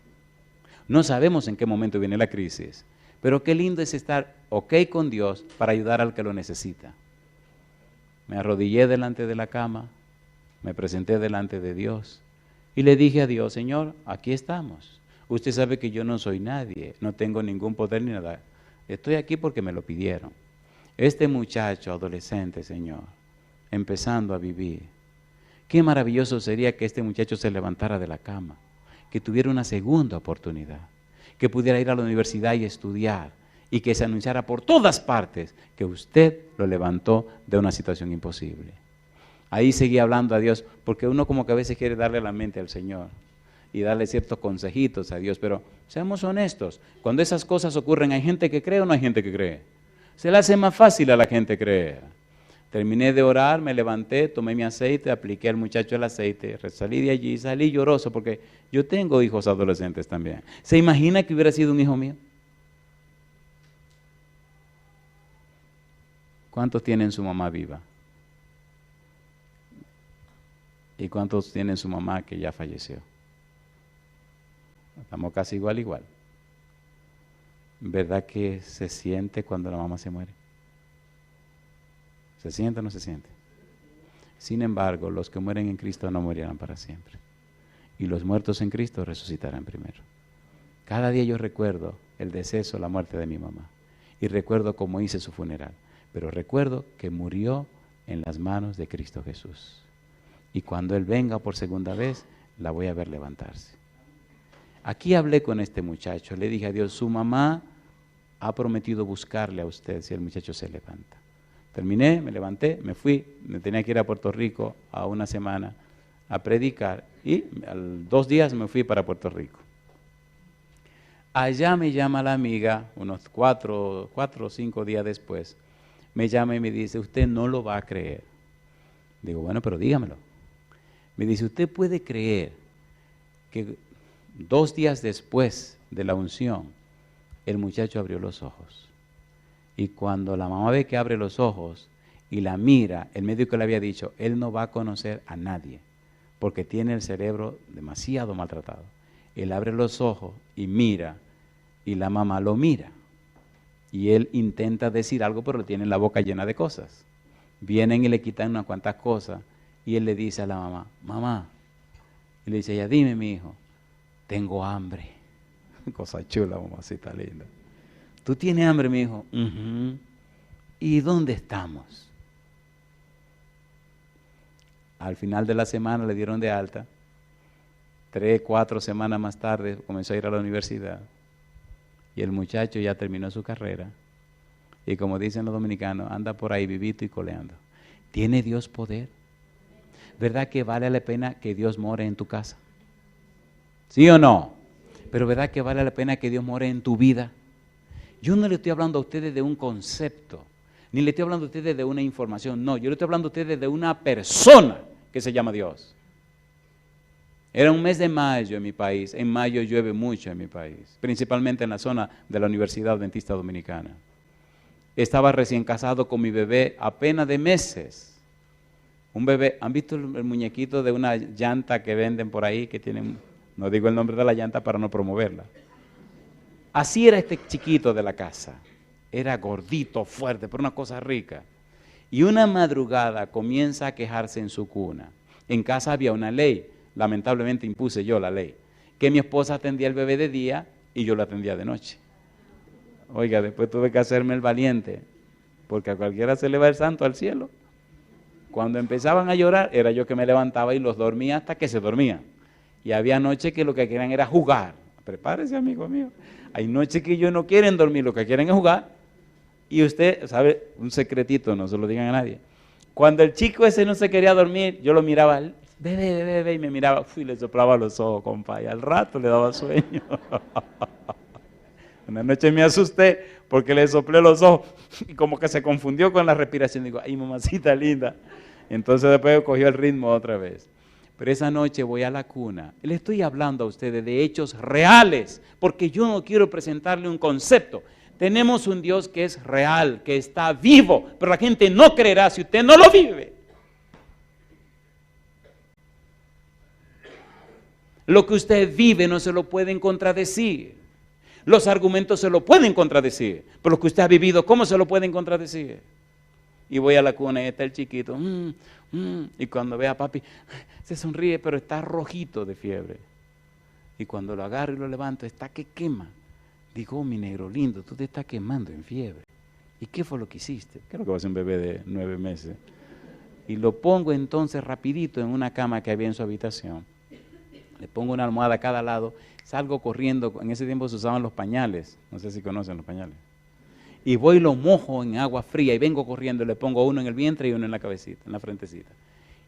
No sabemos en qué momento viene la crisis, pero qué lindo es estar ok con Dios para ayudar al que lo necesita. Me arrodillé delante de la cama, me presenté delante de Dios y le dije a Dios, Señor, aquí estamos. Usted sabe que yo no soy nadie, no tengo ningún poder ni nada. Estoy aquí porque me lo pidieron. Este muchacho adolescente, Señor, empezando a vivir, qué maravilloso sería que este muchacho se levantara de la cama, que tuviera una segunda oportunidad, que pudiera ir a la universidad y estudiar, y que se anunciara por todas partes que usted lo levantó de una situación imposible. Ahí seguí hablando a Dios, porque uno como que a veces quiere darle la mente al Señor y darle ciertos consejitos a Dios, pero seamos honestos, cuando esas cosas ocurren, ¿hay gente que cree o no hay gente que cree? Se le hace más fácil a la gente creer. Terminé de orar, me levanté, tomé mi aceite, apliqué al muchacho el aceite, salí de allí, salí lloroso porque yo tengo hijos adolescentes también. ¿Se imagina que hubiera sido un hijo mío? ¿Cuántos tienen su mamá viva? ¿Y cuántos tienen su mamá que ya falleció? Estamos casi igual. ¿Verdad que se siente cuando la mamá se muere? ¿Se siente o no se siente? Sin embargo, los que mueren en Cristo no morirán para siempre. Y los muertos en Cristo resucitarán primero. Cada día yo recuerdo el deceso, la muerte de mi mamá. Y recuerdo cómo hice su funeral. Pero recuerdo que murió en las manos de Cristo Jesús. Y cuando Él venga por segunda vez, la voy a ver levantarse. Aquí hablé con este muchacho, le dije a Dios, su mamá ha prometido buscarle a usted si el muchacho se levanta. Terminé, me levanté, me fui, me tenía que ir a Puerto Rico a una semana a predicar y a los 2 días me fui para Puerto Rico. Allá me llama la amiga, unos 4 o 5 días después, me llama y me dice, usted no lo va a creer. Digo, bueno, pero dígamelo. Me dice, usted puede creer que 2 días después de la unción, el muchacho abrió los ojos. Y cuando la mamá ve que abre los ojos y la mira, el médico le había dicho, él no va a conocer a nadie, porque tiene el cerebro demasiado maltratado. Él abre los ojos y mira, y la mamá lo mira. Y él intenta decir algo, pero tiene la boca llena de cosas. Vienen y le quitan unas cuantas cosas, y él le dice a la mamá, mamá, y le dice ella, dime mi hijo, tengo hambre. Cosa chula, mamacita linda. ¿Tú tienes hambre, mi hijo? Uh-huh. ¿Y dónde estamos? Al final de la semana le dieron de alta. 3, 4 semanas más tarde comenzó a ir a la universidad. Y el muchacho ya terminó su carrera. Y como dicen los dominicanos, anda por ahí vivito y coleando. ¿Tiene Dios poder? ¿Verdad que vale la pena que Dios more en tu casa? ¿Sí o no? Pero ¿verdad que vale la pena que Dios more en tu vida? Yo no le estoy hablando a ustedes de un concepto, ni le estoy hablando a ustedes de una información, no, yo le estoy hablando a ustedes de una persona que se llama Dios. Era un mes de mayo en mi país, en mayo llueve mucho en mi país, principalmente en la zona de la Universidad Adventista Dominicana. Estaba recién casado con mi bebé apenas de meses. Un bebé, ¿han visto el muñequito de una llanta que venden por ahí que tienen, no digo el nombre de la llanta para no promoverla? Así era este chiquito de la casa. Era gordito, fuerte, pero una cosa rica. Y una madrugada comienza a quejarse en su cuna. En casa había una ley, lamentablemente impuse yo la ley, que mi esposa atendía el bebé de día y yo lo atendía de noche. Oiga, después tuve que hacerme el valiente, porque a cualquiera se le va el santo al cielo. Cuando empezaban a llorar, era yo que me levantaba y los dormía hasta que se dormían. Y había noches que lo que querían era jugar. Prepárese, amigo mío. Hay noches que ellos no quieren dormir, lo que quieren es jugar. Y usted, ¿sabe? Un secretito, no se lo digan a nadie. Cuando el chico ese no se quería dormir, yo lo miraba, bebé, y me miraba, y le soplaba los ojos, compa, y al rato le daba sueño. Una noche me asusté porque le soplé los ojos y como que se confundió con la respiración. Digo, ay, mamacita linda. Entonces después cogió el ritmo otra vez. Pero esa noche voy a la cuna. Le estoy hablando a ustedes de hechos reales, porque yo no quiero presentarle un concepto. Tenemos un Dios que es real, que está vivo, pero la gente no creerá si usted no lo vive. Lo que usted vive no se lo pueden contradecir. Los argumentos se lo pueden contradecir, pero lo que usted ha vivido, ¿cómo se lo pueden contradecir? Y voy a la cuna y está el chiquito, y cuando ve a papi, se sonríe, pero está rojito de fiebre. Y cuando lo agarro y lo levanto, está que quema. Digo, oh, mi negro lindo, tú te estás quemando en fiebre. ¿Y qué fue lo que hiciste? Creo que va a ser un bebé de 9 meses. Y lo pongo entonces rapidito en una cama que había en su habitación. Le pongo una almohada a cada lado, salgo corriendo, en ese tiempo se usaban los pañales, no sé si conocen los pañales. Y voy y lo mojo en agua fría y vengo corriendo, le pongo uno en el vientre y uno en la cabecita, en la frentecita.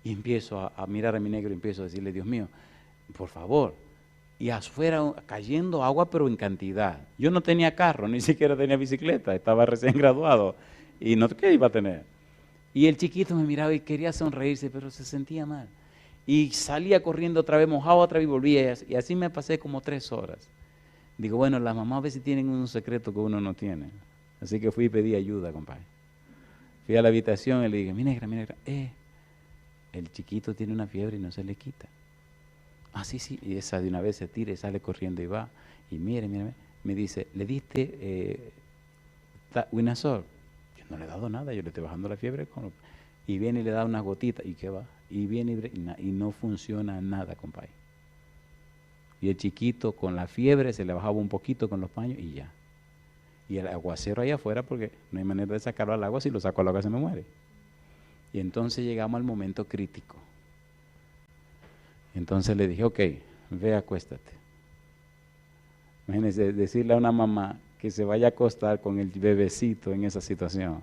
Y empiezo a mirar a mi negro y empiezo a decirle, Dios mío, por favor. Y afuera cayendo agua, pero en cantidad. Yo no tenía carro, ni siquiera tenía bicicleta, estaba recién graduado. Y no, ¿qué iba a tener? Y el chiquito me miraba y quería sonreírse, pero se sentía mal. Y salía corriendo otra vez, mojaba otra vez y volvía. Y así me pasé como 3 horas. Digo, bueno, las mamás a veces tienen un secreto que uno no tiene. Así que fui y pedí ayuda, compadre. Fui a la habitación y le dije, mi negra, el chiquito tiene una fiebre y no se le quita. Ah, sí. Y esa de una vez se tira y sale corriendo y va. Y mire, me dice, ¿le diste Winazol? Yo no le he dado nada, yo le estoy bajando la fiebre. Y viene y le da unas gotitas. ¿Y qué va? Y viene y no funciona nada, compadre. Y el chiquito con la fiebre se le bajaba un poquito con los paños y ya. Y el aguacero allá afuera, porque no hay manera de sacarlo al agua, si lo saco al agua se me muere. Y entonces llegamos al momento crítico. Entonces le dije, ok, ve, acuéstate. Imagínense decirle a una mamá que se vaya a acostar con el bebecito en esa situación.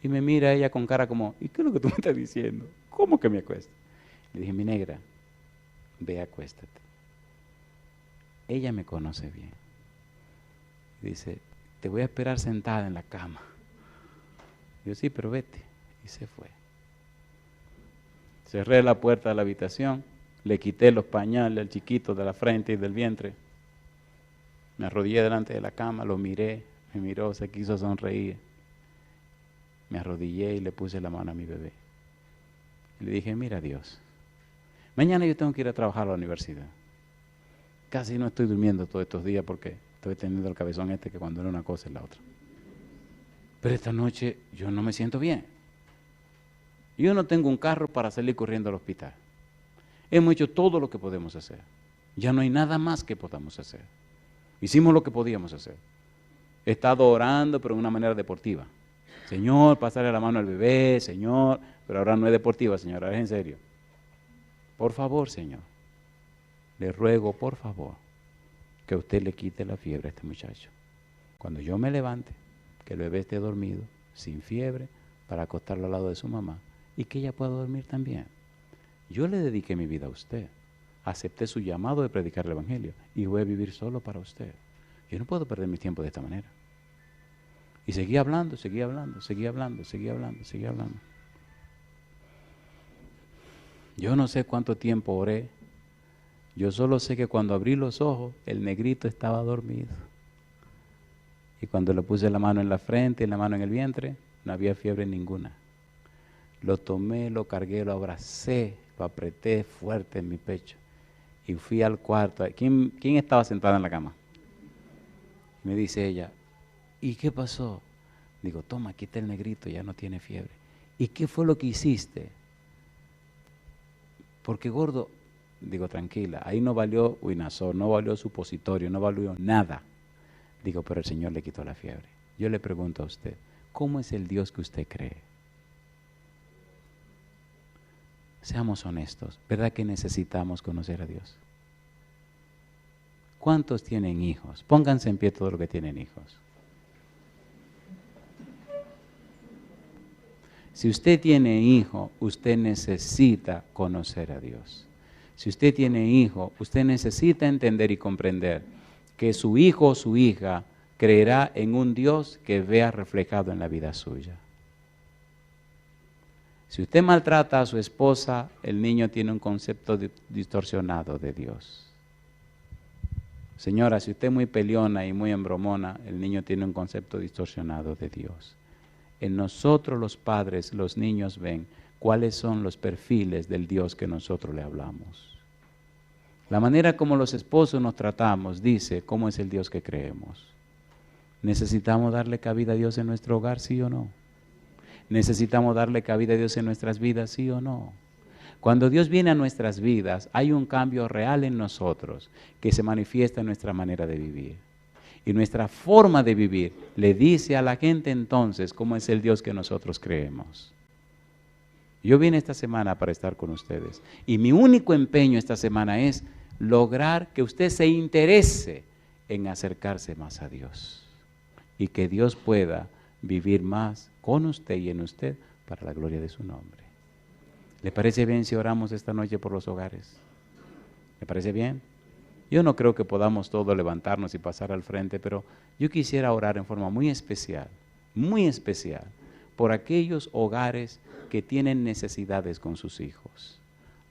Y me mira ella con cara como, ¿y qué es lo que tú me estás diciendo? ¿Cómo que me acuesto? Le dije, mi negra, ve, acuéstate. Ella me conoce bien. Dice, te voy a esperar sentada en la cama. Yo, sí, pero vete. Y se fue. Cerré la puerta de la habitación, le quité los pañales al chiquito de la frente y del vientre. Me arrodillé delante de la cama, lo miré, me miró, se quiso sonreír. Me arrodillé y le puse la mano a mi bebé. Y le dije, mira Dios, mañana yo tengo que ir a trabajar a la universidad. Casi no estoy durmiendo todos estos días porque estoy teniendo el cabezón que cuando era una cosa es la otra. Pero esta noche yo no me siento bien. Yo no tengo un carro para salir corriendo al hospital. Hemos hecho todo lo que podemos hacer. Ya no hay nada más que podamos hacer. Hicimos lo que podíamos hacer. He estado orando, pero de una manera deportiva. Señor, pásale la mano al bebé, Señor, pero ahora no es deportiva, Señor, ahora es en serio. Por favor, Señor, le ruego, por favor, que usted le quite la fiebre a este muchacho. Cuando yo me levante, que el bebé esté dormido, sin fiebre, para acostarlo al lado de su mamá y que ella pueda dormir también. Yo le dediqué mi vida a usted. Acepté su llamado de predicar el Evangelio y voy a vivir solo para usted. Yo no puedo perder mi tiempo de esta manera. Y seguí hablando. Yo no sé cuánto tiempo oré. Yo solo sé que cuando abrí los ojos, el negrito estaba dormido. Y cuando le puse la mano en la frente y la mano en el vientre, no había fiebre ninguna. Lo tomé, lo cargué, lo abracé, lo apreté fuerte en mi pecho. Y fui al cuarto. ¿Quién estaba sentada en la cama? Me dice ella, ¿y qué pasó? Digo, toma, aquí está el negrito, ya no tiene fiebre. ¿Y qué fue lo que hiciste? Porque gordo, digo, tranquila, ahí no valió Winazol, no valió supositorio, no valió nada. Digo, pero el Señor le quitó la fiebre. Yo le pregunto a usted, ¿cómo es el Dios que usted cree? Seamos honestos, ¿verdad que necesitamos conocer a Dios? ¿Cuántos tienen hijos? Pónganse en pie todos los que tienen hijos. Si usted tiene hijo, usted necesita conocer a Dios. Si usted tiene hijo, usted necesita entender y comprender que su hijo o su hija creerá en un Dios que vea reflejado en la vida suya. Si usted maltrata a su esposa, el niño tiene un concepto distorsionado de Dios. Señora, si usted es muy peleona y muy embromona, el niño tiene un concepto distorsionado de Dios. En nosotros los padres, los niños ven cuáles son los perfiles del Dios que nosotros le hablamos. La manera como los esposos nos tratamos dice cómo es el Dios que creemos. ¿Necesitamos darle cabida a Dios en nuestro hogar, sí o no? ¿Necesitamos darle cabida a Dios en nuestras vidas, sí o no? Cuando Dios viene a nuestras vidas, hay un cambio real en nosotros que se manifiesta en nuestra manera de vivir. Y nuestra forma de vivir le dice a la gente entonces cómo es el Dios que nosotros creemos. Yo vine esta semana para estar con ustedes y mi único empeño esta semana es lograr que usted se interese en acercarse más a Dios y que Dios pueda vivir más con usted y en usted para la gloria de su nombre. ¿Le parece bien si oramos esta noche por los hogares? ¿Le parece bien? Yo no creo que podamos todos levantarnos y pasar al frente, pero yo quisiera orar en forma muy especial por aquellos hogares que tienen necesidades con sus hijos.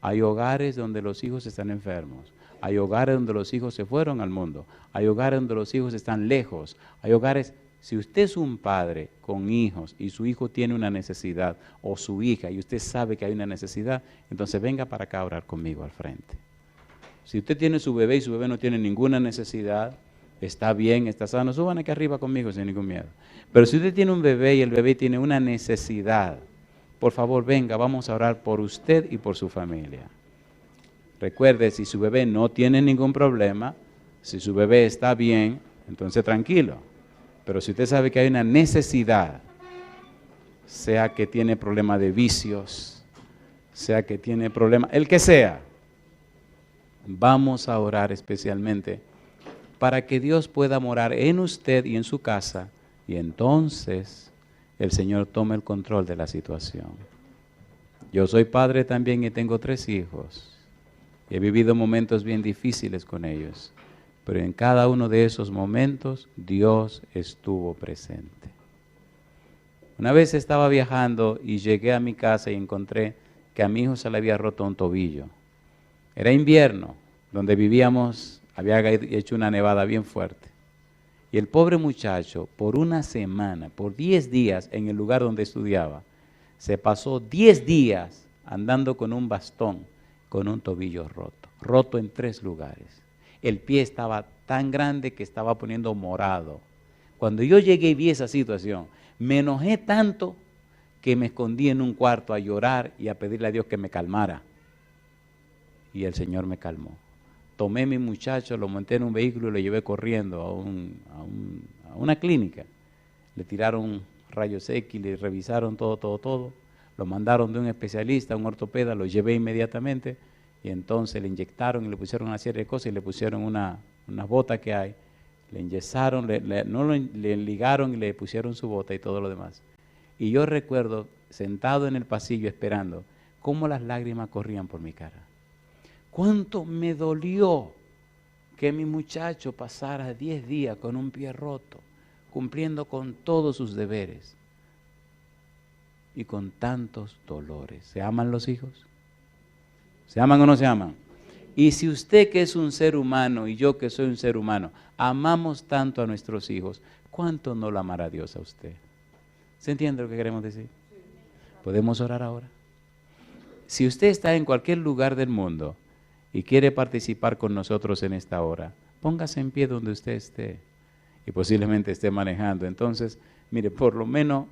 Hay hogares donde los hijos están enfermos. Hay hogares donde los hijos se fueron al mundo. Hay hogares donde los hijos están lejos. Hay hogares, si usted es un padre con hijos y su hijo tiene una necesidad, o su hija, y usted sabe que hay una necesidad, entonces venga para acá a orar conmigo al frente. Si usted tiene su bebé y su bebé no tiene ninguna necesidad, está bien, está sano, suban aquí arriba conmigo sin ningún miedo. Pero si usted tiene un bebé y el bebé tiene una necesidad, por favor venga, vamos a orar por usted y por su familia. Recuerde, si su bebé no tiene ningún problema, si su bebé está bien, entonces tranquilo. Pero si usted sabe que hay una necesidad, sea que tiene problema de vicios, sea que tiene problema, el que sea, vamos a orar especialmente para que Dios pueda morar en usted y en su casa, y entonces el Señor tome el control de la situación. Yo soy padre también y tengo 3 hijos. He vivido momentos bien difíciles con ellos, pero en cada uno de esos momentos Dios estuvo presente. Una vez estaba viajando y llegué a mi casa y encontré que a mi hijo se le había roto un tobillo. Era invierno, donde vivíamos, había hecho una nevada bien fuerte. Y el pobre muchacho, por una semana, por 10 días en el lugar donde estudiaba, se pasó 10 días andando con un bastón, con un tobillo roto en 3 lugares. El pie estaba tan grande que estaba poniendo morado. Cuando yo llegué y vi esa situación, me enojé tanto que me escondí en un cuarto a llorar y a pedirle a Dios que me calmara. Y el Señor me calmó. Tomé a mi muchacho, lo monté en un vehículo y lo llevé corriendo a una clínica. Le tiraron rayos X, le revisaron todo. Lo mandaron de un especialista, un ortopeda, lo llevé inmediatamente y entonces le inyectaron y le pusieron una serie de cosas y le pusieron unas botas que hay. Le enyesaron, le ligaron y le pusieron su bota y todo lo demás. Y yo recuerdo, sentado en el pasillo esperando, cómo las lágrimas corrían por mi cara. Cuánto me dolió que mi muchacho pasara 10 días con un pie roto, cumpliendo con todos sus deberes y con tantos dolores. ¿Se aman los hijos? ¿Se aman o no se aman? Y si usted, que es un ser humano, y yo, que soy un ser humano, amamos tanto a nuestros hijos, ¿cuánto no lo amará Dios a usted? ¿Se entiende lo que queremos decir? ¿Podemos orar ahora? Si usted está en cualquier lugar del mundo y quiere participar con nosotros en esta hora, póngase en pie donde usted esté y posiblemente esté manejando. Entonces, mire, por lo menos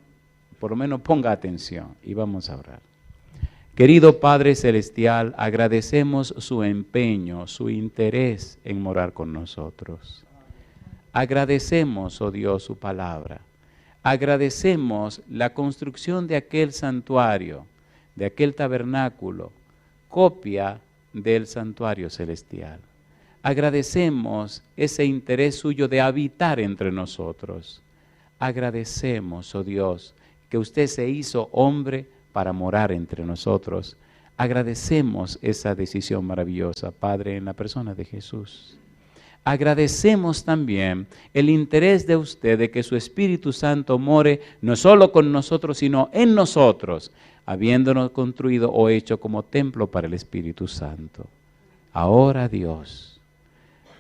ponga atención y vamos a orar. Querido Padre Celestial, agradecemos su empeño, su interés en morar con nosotros. Agradecemos, oh Dios, su palabra. Agradecemos la construcción de aquel santuario, de aquel tabernáculo, copia del santuario celestial. Agradecemos ese interés suyo de habitar entre nosotros. Agradecemos, oh Dios, que usted se hizo hombre para morar entre nosotros. Agradecemos esa decisión maravillosa, Padre, en la persona de Jesús. Agradecemos también el interés de usted de que su Espíritu Santo more no solo con nosotros, sino en nosotros, habiéndonos construido o hecho como templo para el Espíritu Santo. Ahora, Dios,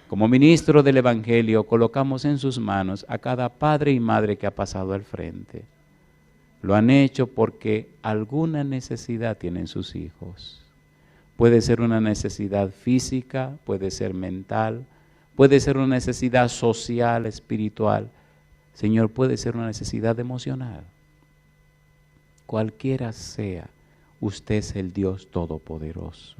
como ministro del Evangelio, colocamos en sus manos a cada padre y madre que ha pasado al frente. Lo han hecho porque alguna necesidad tienen sus hijos. Puede ser una necesidad física, puede ser mental, puede ser una necesidad social, espiritual. Señor, puede ser una necesidad emocional. Cualquiera sea, usted es el Dios Todopoderoso.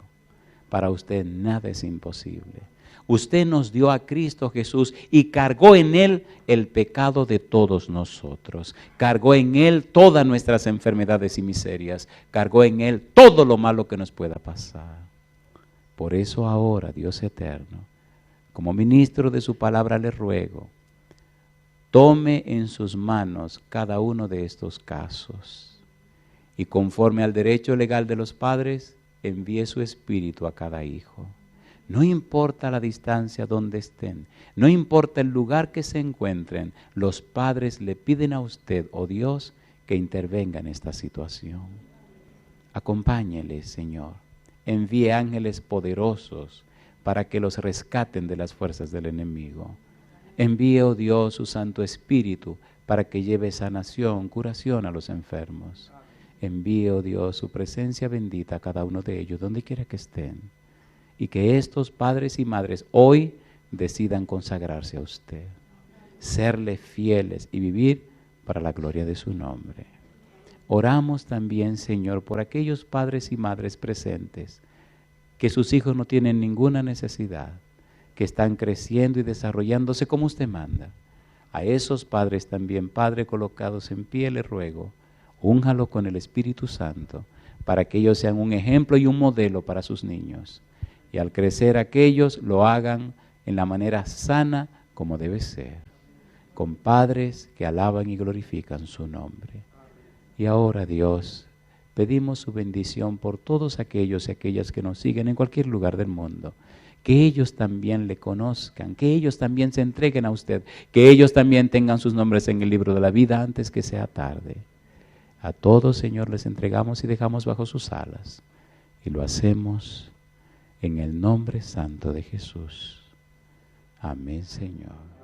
Para usted nada es imposible. Usted nos dio a Cristo Jesús y cargó en Él el pecado de todos nosotros. Cargó en Él todas nuestras enfermedades y miserias. Cargó en Él todo lo malo que nos pueda pasar. Por eso ahora, Dios eterno, como ministro de su palabra le ruego, tome en sus manos cada uno de estos casos y conforme al derecho legal de los padres, envíe su espíritu a cada hijo. No importa la distancia donde estén, no importa el lugar que se encuentren, los padres le piden a usted, oh Dios, que intervenga en esta situación. Acompáñeles, Señor. Envíe ángeles poderosos para que los rescaten de las fuerzas del enemigo. Envíe, oh Dios, su Santo Espíritu para que lleve sanación, curación a los enfermos. Envíe, oh Dios, su presencia bendita a cada uno de ellos, donde quiera que estén. Y que estos padres y madres hoy decidan consagrarse a usted, serle fieles y vivir para la gloria de su nombre. Oramos también, Señor, por aquellos padres y madres presentes, que sus hijos no tienen ninguna necesidad, que están creciendo y desarrollándose como usted manda. A esos padres también, Padre, colocados en pie, le ruego, únjalo con el Espíritu Santo, para que ellos sean un ejemplo y un modelo para sus niños. Y al crecer aquellos lo hagan en la manera sana como debe ser, con padres que alaban y glorifican su nombre. Y ahora, Dios, pedimos su bendición por todos aquellos y aquellas que nos siguen en cualquier lugar del mundo. Que ellos también le conozcan, que ellos también se entreguen a usted, que ellos también tengan sus nombres en el libro de la vida antes que sea tarde. A todos, Señor, les entregamos y dejamos bajo sus alas. Y lo hacemos en el nombre santo de Jesús. Amén, Señor.